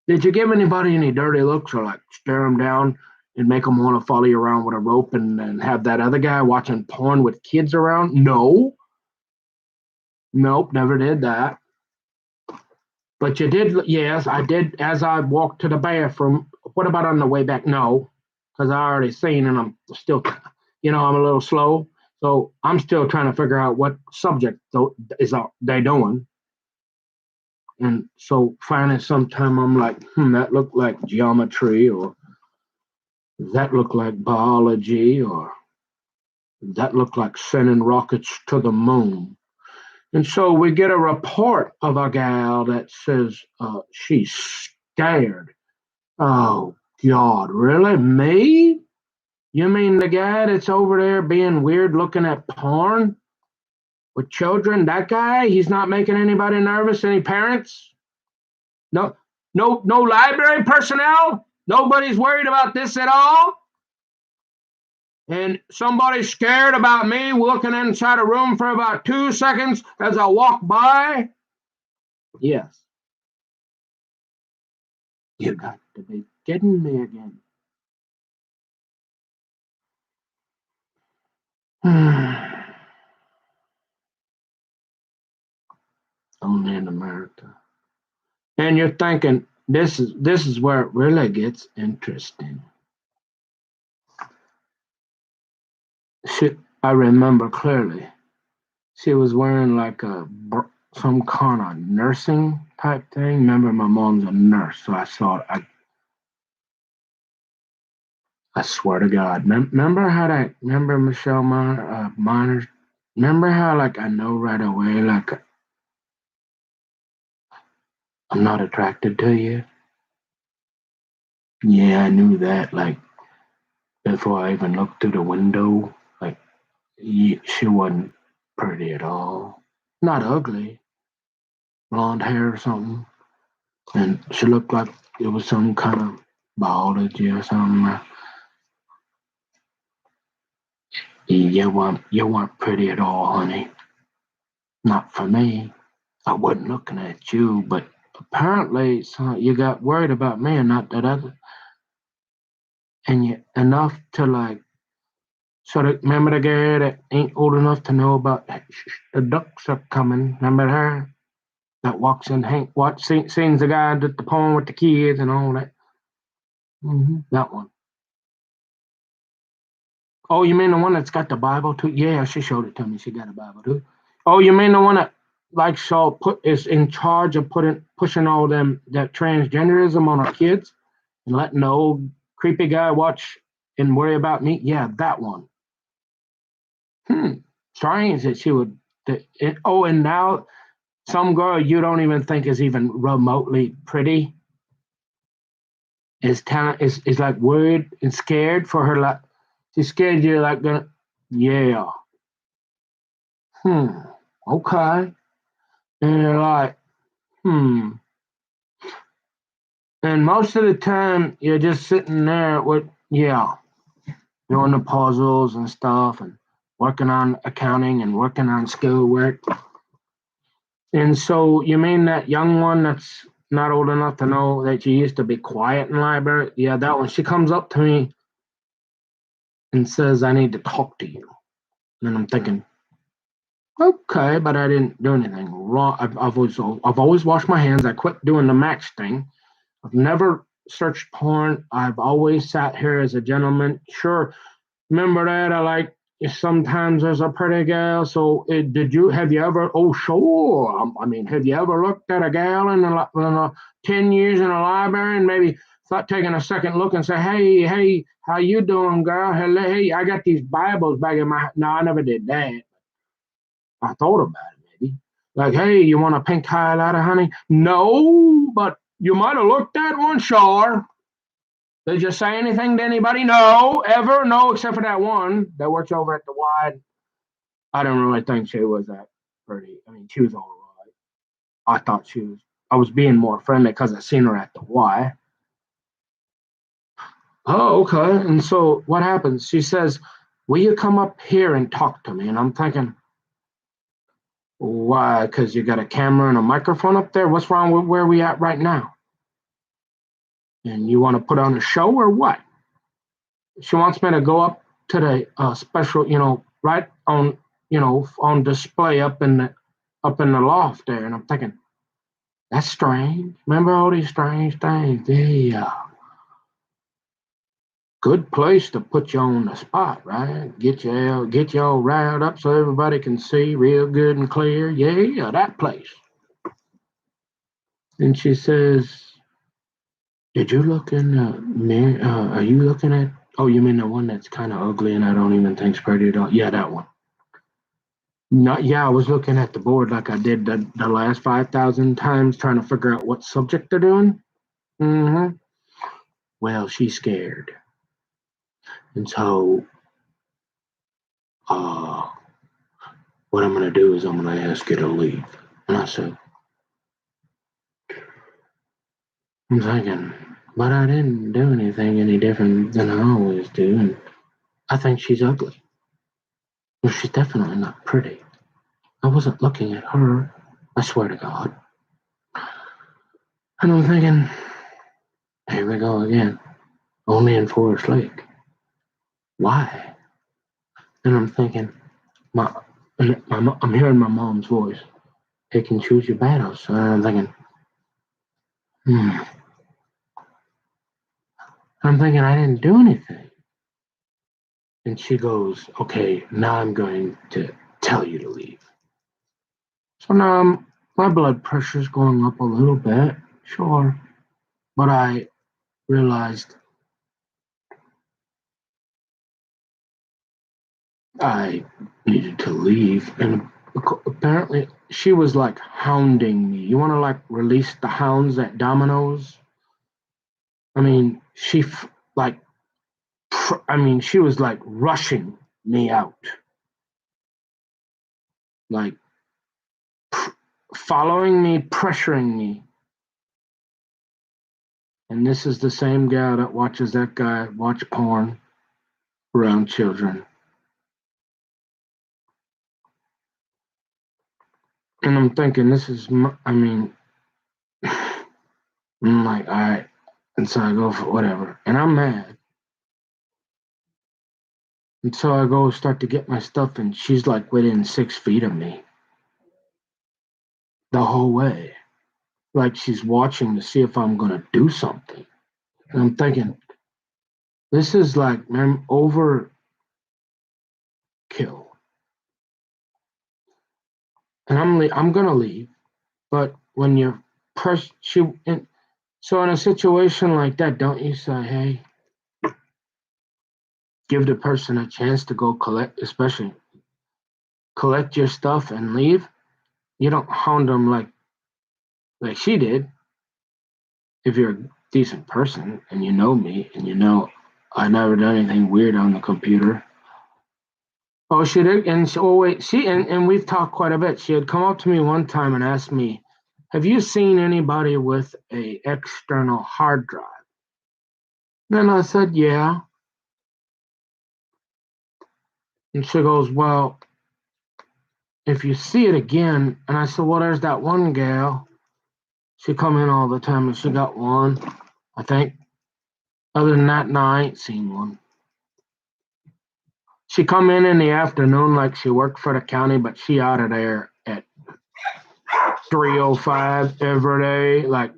Did you give anybody any dirty looks or like stare them down and make them want to follow you around with a rope and have that other guy watching porn with kids around? No. Nope, never did that. But you did, yes, I did as I walked to the bathroom. What about on the way back? No, because I already seen and I'm still, I'm a little slow. So I'm still trying to figure out what subject is they doing. And so finally, sometime I'm like, that looked like geometry, or that looked like biology, or that looked like sending rockets to the moon. And so we get a report of a gal that says she's scared. Oh, God, really? Me? You mean the guy that's over there being weird looking at porn with children? That guy? He's not making anybody nervous? Any parents? No, no library personnel? Nobody's worried about this at all? And somebody's scared about me looking inside a room for about 2 seconds as I walk by? Yes. You got to be kidding me again. Only in America. And you're thinking, this is where it really gets interesting. I remember clearly. She was wearing like some kind of nursing type thing. Remember, my mom's a nurse, so I saw it. I swear to God. Remember how that? Remember Michelle Miners? Remember how like I know right away like I'm not attracted to you? Yeah, I knew that like before I even looked through the window. Like she wasn't pretty at all. Not ugly, blonde hair or something, and she looked like it was some kind of biology or something. You weren't pretty at all, honey. Not for me. I wasn't looking at you, but apparently you got worried about me and not that other. And you enough to like sort of remember the girl that ain't old enough to know about the ducks are coming. Remember her that walks in, sings the guy at the poem with the kids and all that. That one. Oh, you mean the one that's got the Bible too? Yeah, she showed it to me. She got a Bible too. Oh, you mean the one that like is in charge of pushing all them that transgenderism on our kids and letting the old creepy guy watch and worry about me? Yeah, that one. Strange that she would. And now some girl you don't even think is even remotely pretty is like worried and scared for her. Like she's scared you're like gonna. Yeah. Hmm. Okay. And you're like, hmm. And most of the time, you're just sitting there with, yeah, doing the puzzles and stuff and working on accounting and working on schoolwork. And so you mean that young one that's not old enough to know that you used to be quiet in the library? Yeah, that one. She comes up to me and says, I need to talk to you. And I'm thinking, okay, but I didn't do anything wrong. I've always washed my hands. I quit doing the match thing. I've never searched porn. I've always sat here as a gentleman. Sure, remember that? I like sometimes there's a pretty gal. So have you ever? Oh, sure. I mean, have you ever looked at a gal in 10 years in a library and maybe thought taking a second look and say, hey, how you doing, girl? Hey, I got these Bibles back in my. No, I never did that. I thought about it maybe. Like, hey, you want a pink highlighter, honey? No, but you might have looked at one, sure. Did you say anything to anybody? No, ever? No, except for that one that works over at the Y. I don't really think she was that pretty. I mean, she was all right. I thought she was. I was being more friendly because I seen her at the Y. Oh, okay. And so what happens? She says, "Will you come up here and talk to me?" And I'm thinking, why? Because you got a camera and a microphone up there? What's wrong with where we at right now? And you want to put on a show or what? She wants me to go up to the special, right on, on display up in the loft there. And I'm thinking, that's strange. Remember all these strange things? Yeah, good place to put you on the spot, right? Get you all riled up so everybody can see real good and clear. Yeah, that place. And she says, "Did you look in the mirror? Are you looking at? Oh, you mean the one that's kind of ugly and I don't even think's pretty at all? Yeah, that one. Not yeah. I was looking at the board like I did the last 5,000 times, trying to figure out what subject they're doing. Mm-hmm. Well, she's scared, and so uh, what I'm gonna do is I'm gonna ask her to leave." And I said, "I'm thinking, but I didn't do anything any different than I always do, and I think she's ugly. Well, she's definitely not pretty. I wasn't looking at her. I swear to God." And I'm thinking, here we go again. Only in Forest Lake. Why? And I'm thinking, my, I'm hearing my mom's voice. Pick and choose your battles. And I'm thinking, hmm. I'm thinking I didn't do anything. And she goes, okay, now I'm going to tell you to leave. So now my blood pressure's going up a little bit, sure. But I realized I needed to leave. And apparently she was like hounding me. You want to like release the hounds at Domino's? I mean, like, she was like rushing me out, like following me, pressuring me. And this is the same gal that watches that guy watch porn around children. And I'm thinking, I'm like, all right. And so I go for whatever. And I'm mad. And so I go start to get my stuff, and she's like within 6 feet of me the whole way. Like she's watching to see if I'm going to do something. And I'm thinking, this is like, man, overkill. And I'm going to leave. But when you're so in a situation like that, don't you say, hey, give the person a chance to go collect, especially collect your stuff and leave? You don't hound them like she did. If you're a decent person and you know me and you know I never done anything weird on the computer. Oh, she did, and so wait, and we've talked quite a bit. She had come up to me one time and asked me, "Have you seen anybody with a external hard drive?" And I said, "Yeah." And she goes, "Well, if you see it again," and I said, "Well, there's that one gal. She come in all the time, and she got one, I think. Other than that, no, I ain't seen one." She come in the afternoon like she worked for the county, but she out of there at 3:05 every day, like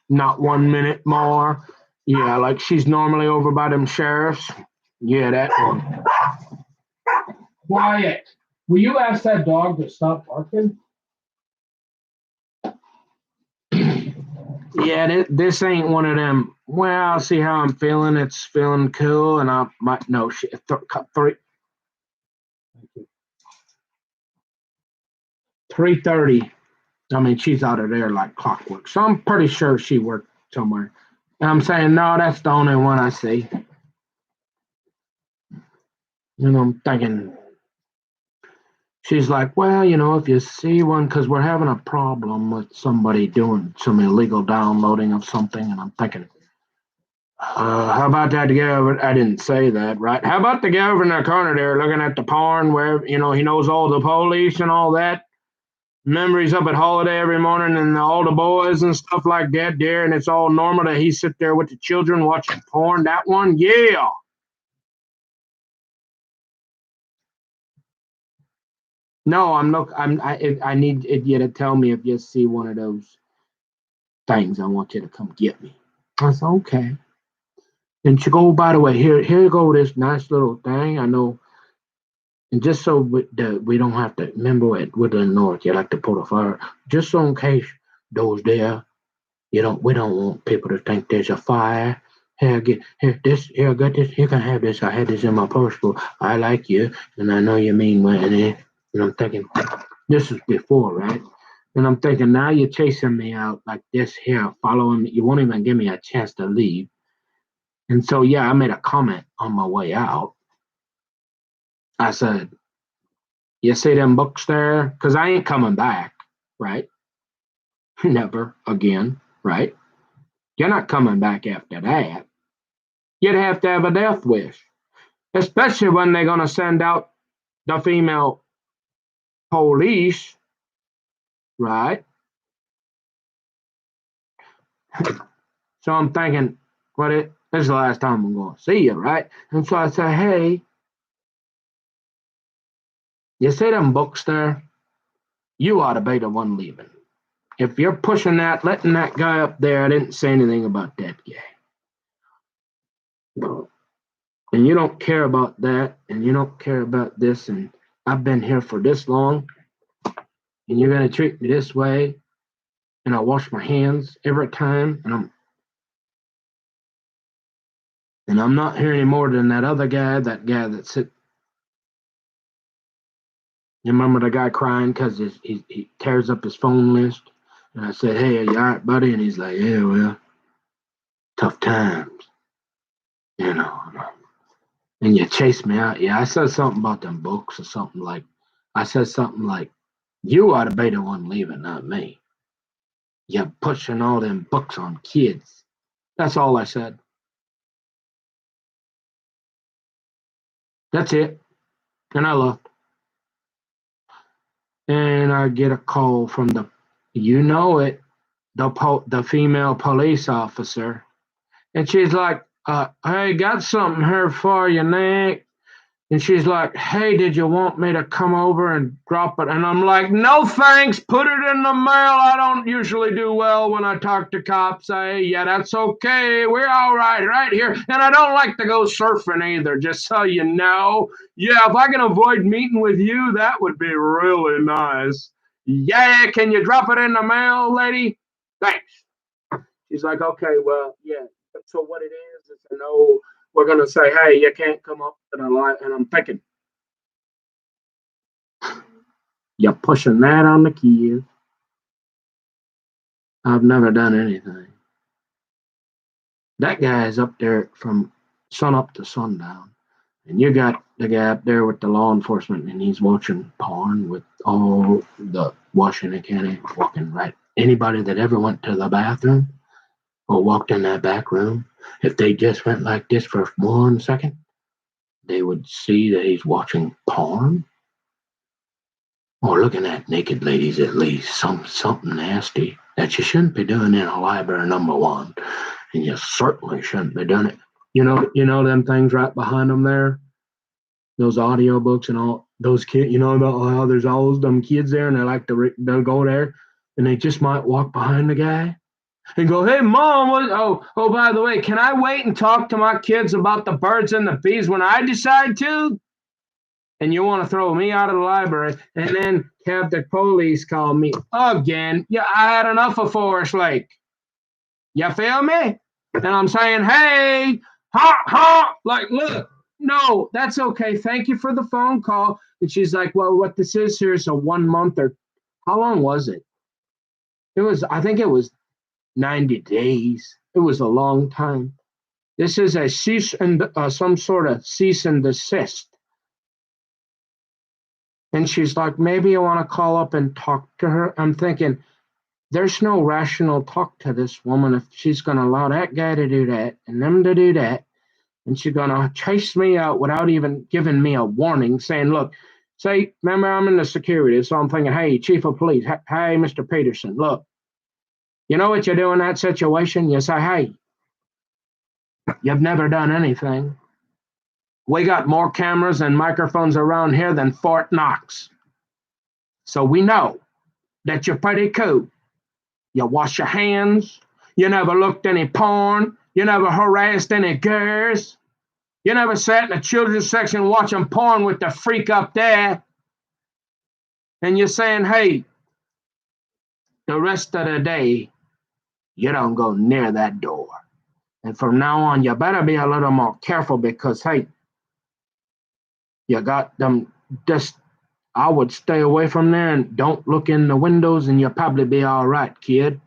not 1 minute more. Yeah, like she's normally over by them sheriffs. Yeah, that one. Quiet. Will you ask that dog to stop barking? Yeah, this ain't one of them. Well, I'll see how I'm feeling. It's feeling cool, and I might no shit. Cut 3:30. I mean, she's out of there like clockwork. So I'm pretty sure she worked somewhere. And I'm saying, no, that's the only one I see. And I'm thinking, she's like, well, if you see one, because we're having a problem with somebody doing some illegal downloading of something. And I'm thinking, how about that guy over? I didn't say that, right? How about the guy over in the corner there looking at the porn where, he knows all the police and all that? Memories up at Holiday every morning and all the boys and stuff like that there, and it's all normal that he sit there with the children watching porn. That one, yeah. No, I'm not. I need you to tell me if you see one of those things. I want you to come get me. I said okay. And she go. By the way, here you go. This nice little thing. I know. And just so we don't have to remember it. We're in the north. You like to put a fire. Just so in case those there. We don't want people to think there's a fire. Here, get here this. Here, got this. You can have this. I had this in my purse, but I like you, and I know you mean well. And I'm thinking, this is before, right? And I'm thinking now you're chasing me out like this here, following me. You won't even give me a chance to leave. And so yeah, I made a comment on my way out. I said, "You see them books there? Because I ain't coming back, right? Never again, right? You're not coming back after that. You'd have to have a death wish, especially when they're going to send out the female police, right? So I'm thinking, this is the last time I'm going to see you, right? And so I say, hey, you see them books there? You ought to be the one leaving. If you're pushing that, letting that guy up there, I didn't say anything about that guy. And you don't care about that, and you don't care about this, and I've been here for this long, and you're going to treat me this way, and I wash my hands every time, and I'm not here any more than that other guy, that guy that sit. You remember the guy crying because he tears up his phone list? And I said, hey, are you all right, buddy? And he's like, yeah, well, tough times, you know. And you chase me out. Yeah, I said something about them books or something like, I said something like, you ought to be the one leaving, not me. You're pushing all them books on kids. That's all I said. That's it. And I left. And I get a call from you know it, the female police officer. And she's like, hey, got something here for you, Nick. And she's like, hey, did you want me to come over and drop it? And I'm like, no, thanks. Put it in the mail. I don't usually do well when I talk to cops. Yeah, that's okay. We're all right here. And I don't like to go surfing either, just so you know. Yeah, if I can avoid meeting with you, that would be really nice. Yeah, can you drop it in the mail, lady? Thanks. She's like, okay, well, yeah. So what it is a no. We're gonna say, hey, you can't come up to the light. And I'm thinking, you're pushing that on the kids. I've never done anything. That guy is up there from sun up to sundown. And you got the guy up there with the law enforcement, and he's watching porn with all the Washington County walking right. Anybody that ever went to the bathroom or walked in that back room, if they just went like this for 1 second, they would see that he's watching porn or looking at naked ladies, at least something nasty that you shouldn't be doing in a library, number one, and you certainly shouldn't be doing it. You know them things right behind them there. those audiobooks and all those kids, how there's all them kids there and they like to they'll go there and they just might walk behind the guy and go, "Hey, mom, oh, by the way, can I wait and talk to my kids about the birds and the bees when I decide to?" And you want to throw me out of the library and then have the police call me again. Yeah, I had enough of Forest Lake. You feel me? And I'm saying, hey, like, look, no, that's okay. Thank you for the phone call. And she's like, well, what this is here is a 1 month or how long was it? I think it was 90 days. It was a long time. This is a cease and some sort of cease and desist. And she's like, maybe you want to call up and talk to her. I'm thinking, there's no rational talk to this woman if she's going to allow that guy to do that and them to do that. And she's going to chase me out without even giving me a warning, saying, look, remember, I'm in the security. So I'm thinking, hey, chief of police, hey, Mr. Peterson, look, you know what you do in that situation? You say, hey, you've never done anything. We got more cameras and microphones around here than Fort Knox. So we know that you're pretty cool. You wash your hands. You never looked any porn. You never harassed any girls. You never sat in the children's section watching porn with the freak up there. And you're saying, hey, the rest of the day, you don't go near that door. And from now on, you better be a little more careful because, hey, you got them I would stay away from there and don't look in the windows and you'll probably be all right, kid.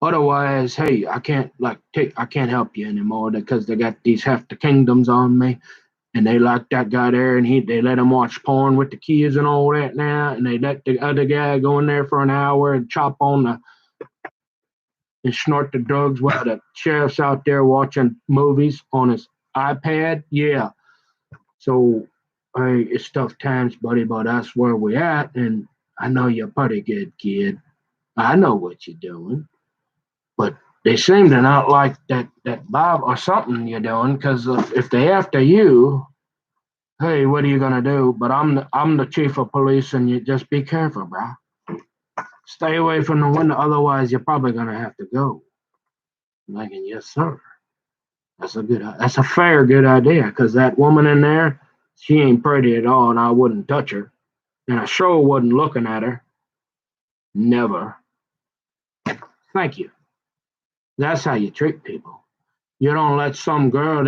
Otherwise, hey, I can't help you anymore because they got these half the kingdoms on me and they like that guy there and they let him watch porn with the kids and all that now and they let the other guy go in there for an hour and chop on and snort the drugs while the sheriff's out there watching movies on his iPad. Yeah. So, hey, it's tough times, buddy, but that's where we're at. And I know you're pretty good, kid. I know what you're doing. But they seem to not like that Bob or something you're doing because if they after you, hey, what are you going to do? But I'm the chief of police and you just be careful, bro. Stay away from the window. Otherwise, you're probably going to have to go. I'm thinking, yes, sir. That's a fair good idea because that woman in there, she ain't pretty at all and I wouldn't touch her. And I sure wasn't looking at her. Never. Thank you. That's how you treat people. You don't let some girl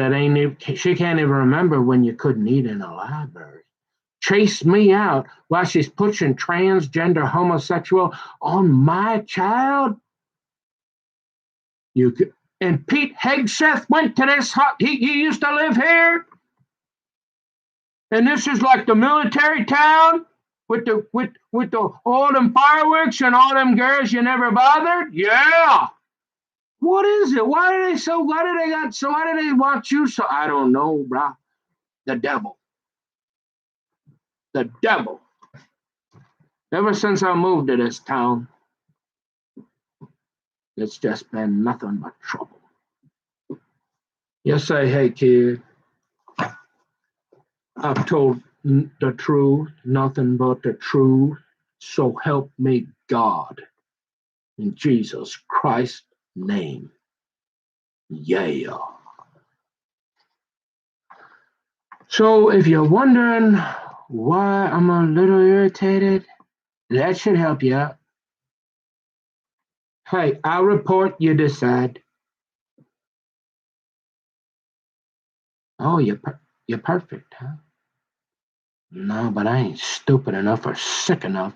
she can't even remember when you couldn't eat in a library. Chase me out while she's pushing transgender homosexual on my child. And Pete Hegseth went to this he used to live here. And this is like the military town with all them fireworks and all them girls you never bothered? Yeah. What is it? Why do they want you so? I don't know, bro. The devil. The devil. Ever since I moved to this town, it's just been nothing but trouble. You say, hey, kid, I've told the truth, nothing but the truth, so help me God. In Jesus Christ's name. Yeah. So if you're wondering why I'm a little irritated, that should help you out. Hey, I'll report, you decide. Oh, you're perfect, huh? No, but I ain't stupid enough or sick enough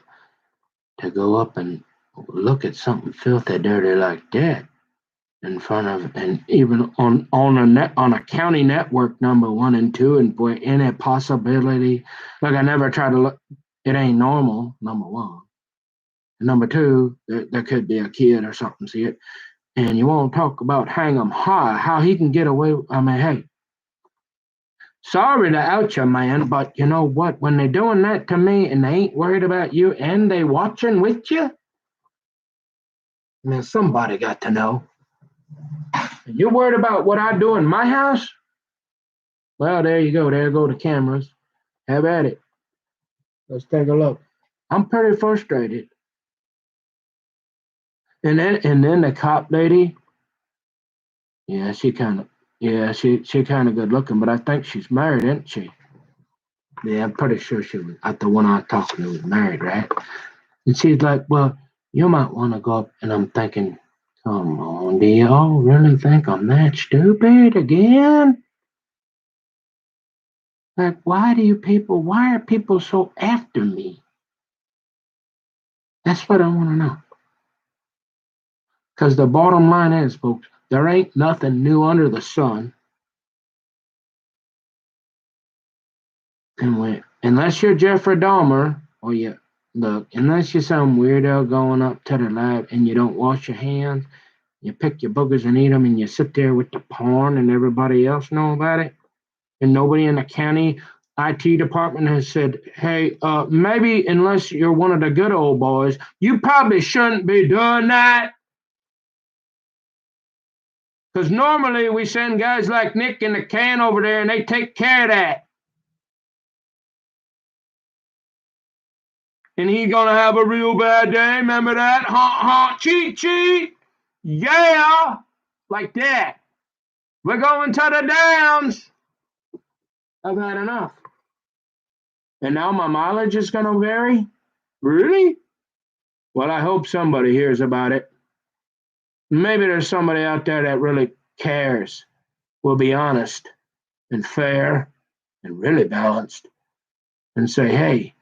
to go up and look at something filthy dirty like that in front of, and even on a county network number 1 and 2, and for any possibility, like I never try to look. It ain't normal. Number 1, and number 2, there could be a kid or something. See it, and you won't talk about hang 'em high. How he can get away? I mean, hey. Sorry to out you, man, but you know what? When they're doing that to me and they ain't worried about you and they watching with you, man, somebody got to know. You worried about what I do in my house? Well, there you go. There go the cameras. Have at it. Let's take a look. I'm pretty frustrated. And then the cop lady, yeah, she kind of good looking, but I think she's married, isn't she? Yeah, I'm pretty sure she was. The one I was talking to was married, right? And she's like, "Well, you might want to go up." And I'm thinking, "Come on, do y'all really think I'm that stupid again? Like, why are people so after me? That's what I want to know. Because the bottom line is, folks, there ain't nothing new under the sun. And unless you're Jeffrey Dahmer, or you look, unless you're some weirdo going up to the lab and you don't wash your hands, you pick your boogers and eat them, and you sit there with the porn, and everybody else know about it, and nobody in the county IT department has said, "Hey, maybe unless you're one of the good old boys, you probably shouldn't be doing that." Because normally we send guys like Nick in the can over there, and they take care of that. And he's gonna have a real bad day. Remember that? Cheat, cheat. Yeah, like that. We're going to the downs. I've had enough. And now my mileage is gonna vary? Really? Well, I hope somebody hears about it. Maybe there's somebody out there that really cares, will be honest and fair and really balanced, and say, hey,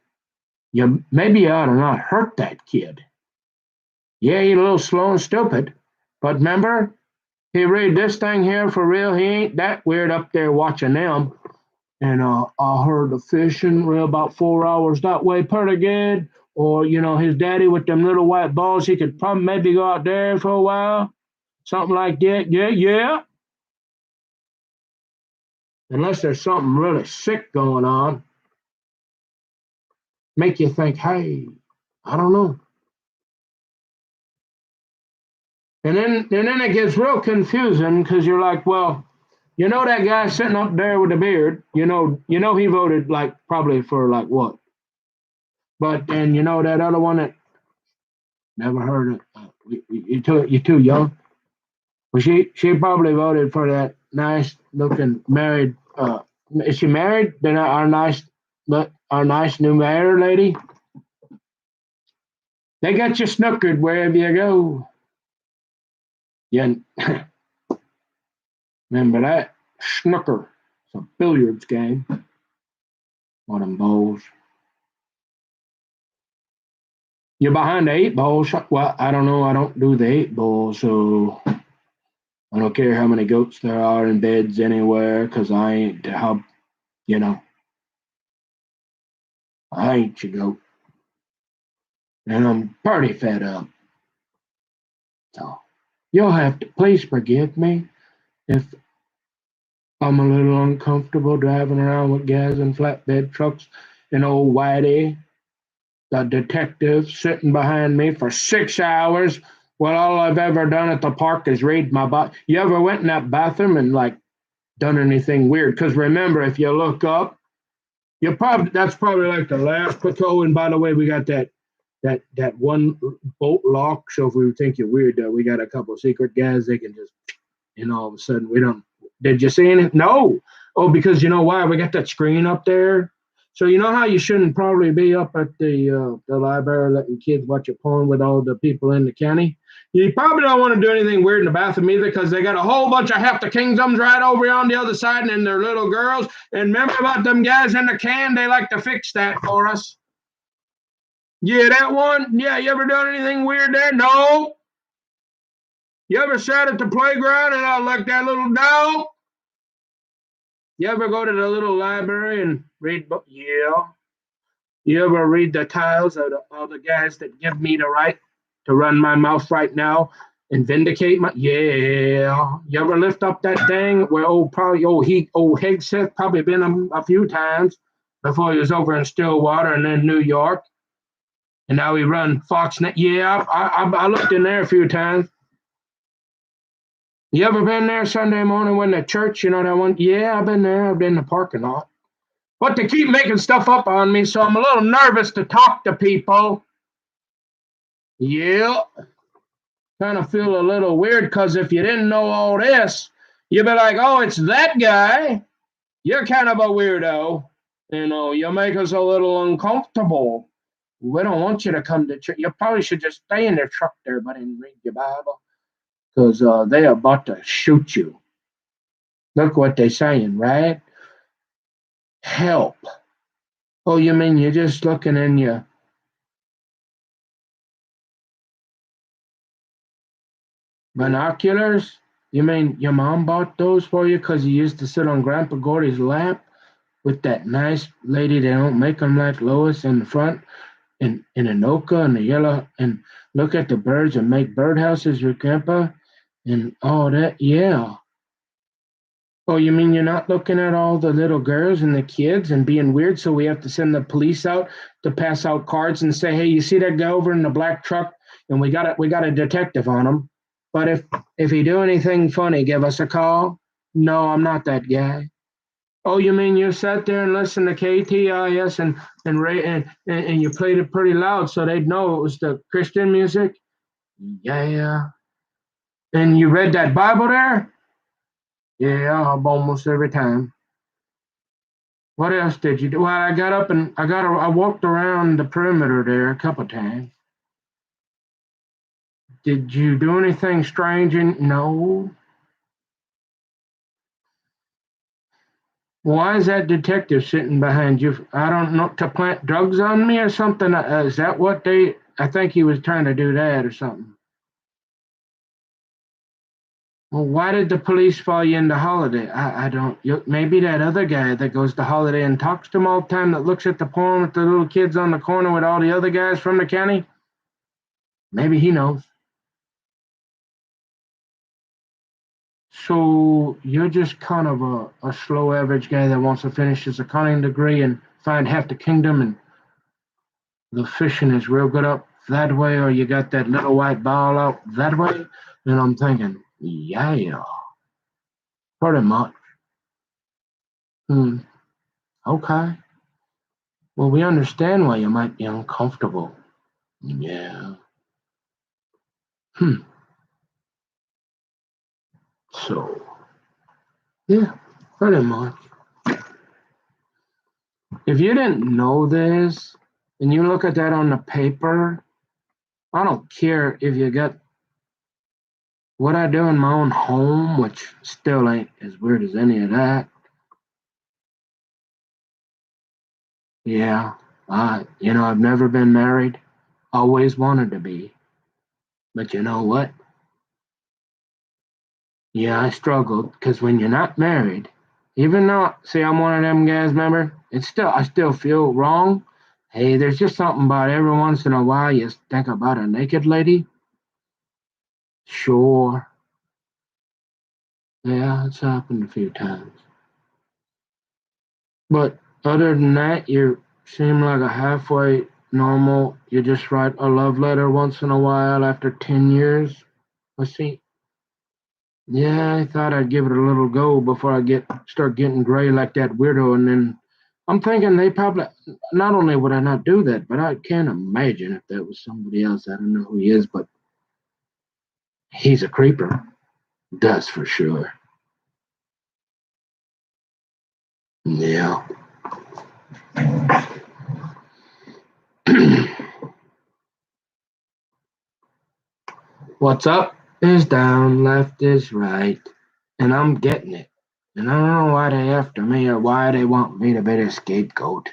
maybe you ought to not hurt that kid. Yeah, he's a little slow and stupid, but remember, he read this thing here for real. He ain't that weird up there watching them. And I heard the fishing about 4 hours that way, pretty good. Or, his daddy with them little white balls, he could probably maybe go out there for a while. Something like that. Yeah, yeah. Unless there's something really sick going on. Make you think, hey, I don't know. And then it gets real confusing because you're like, well, that guy sitting up there with the beard, he voted like probably for like what? But then that other one that never heard of you're too young. Well, she probably voted for that nice looking married. Is she married? Then our nice new mayor lady. They got you snookered wherever you go. Yeah, remember that snooker? It's a billiards game. One of them bowls. You're behind the eight ball. Well, I don't know. I don't do the eight ball, so I don't care how many goats there are in beds anywhere, because I ain't I ain't your goat, and I'm pretty fed up. So you'll have to please forgive me if I'm a little uncomfortable driving around with guys in flatbed trucks and old Whitey, the detective, sitting behind me for 6 hours. Well, all I've ever done at the park is read my book. You ever went in that bathroom and like done anything weird? Because remember, if you look up, that's probably like the last quick. Oh, and by the way, we got that one boat lock. So if we think you're weird, we got a couple of secret guys. They can just, all of a sudden we don't. Did you see anything? No. Oh, because you know why? We got that screen up there. So you know how you shouldn't probably be up at the library letting kids watch a porn with all the people in the county. You probably don't want to do anything weird in the bathroom either, because they got a whole bunch of hefty kingdoms right over on the other side, and they're little girls. And remember about them guys in the can? They like to fix that for us. Yeah, that one? Yeah, you ever done anything weird there? No. You ever sat at the playground and I like that little dog? You ever go to the little library and read books? Yeah. You ever read the titles of the guys that give me the right to run my mouth right now and vindicate my? Yeah. You ever lift up that thing where old Hegseth probably been a few times before he was over in Stillwater and then New York, and now he run Fox Net. Yeah, I looked in there a few times. You ever been there Sunday morning when the church, that one? Yeah, I've been there. I've been in the parking lot. But they keep making stuff up on me, so I'm a little nervous to talk to people. Yeah, kind of feel a little weird because if you didn't know all this, you'd be like, oh, it's that guy. You're kind of a weirdo. You make us a little uncomfortable. We don't want you to come to church. You probably should just stay in the truck there, buddy, and read your Bible because they're about to shoot you. Look what they're saying, right? Help. Oh, you mean you're just looking in your binoculars? You mean your mom bought those for you because you used to sit on Grandpa Gordy's lap with that nice lady that don't make them like Lois in the front in Anoka and the yellow and look at the birds and make birdhouses with Grandpa and all that? Yeah. Oh, you mean you're not looking at all the little girls and the kids and being weird, so we have to send the police out to pass out cards and say, "Hey, you see that guy over in the black truck? And we got a detective on him. But if he do anything funny, give us a call." No, I'm not that guy. Oh, you mean you sat there and listened to KTIS and you played it pretty loud so they'd know it was the Christian music? Yeah. And you read that Bible there? Yeah, almost every time. What else did you do? Well, I got up and I walked around the perimeter there a couple times. Did you do anything strange? No. Why is that detective sitting behind you? I don't know, to plant drugs on me or something. Is that what they? I think he was trying to do that or something. Well, why did the police follow you into Holiday? I don't. Maybe that other guy that goes to Holiday and talks to him all the time that looks at the porn with the little kids on the corner with all the other guys from the county. Maybe he knows. So you're just kind of a slow average guy that wants to finish his accounting degree and find half the kingdom and the fishing is real good up that way, or you got that little white ball out that way? And I'm thinking, yeah, pretty much. Hmm, okay. Well, we understand why you might be uncomfortable. Yeah. Hmm. So, yeah, pretty much. If you didn't know this and you look at that on the paper, I don't care if you got what I do in my own home, which still ain't as weird as any of that. Yeah, I've never been married, always wanted to be. But you know what? Yeah, I struggled because when you're not married, even though, see, I'm one of them guys, remember? I still feel wrong. Hey, there's just something about every once in a while you think about a naked lady. Sure. Yeah, it's happened a few times. But other than that, you seem like a halfway normal. You just write a love letter once in a while after 10 years. I see. Yeah, I thought I'd give it a little go before I start getting gray like that weirdo. And then I'm thinking they probably, not only would I not do that, but I can't imagine if that was somebody else. I don't know who he is, but he's a creeper. That's for sure. Yeah. What's up is down, left is right, and I'm getting it. And I don't know why they after me or why they want me to be the scapegoat.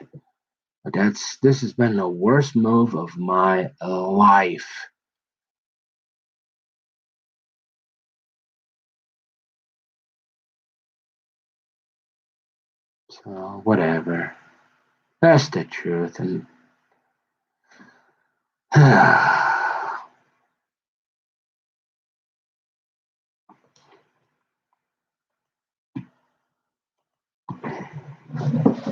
But this has been the worst move of my life. So whatever. That's the truth. And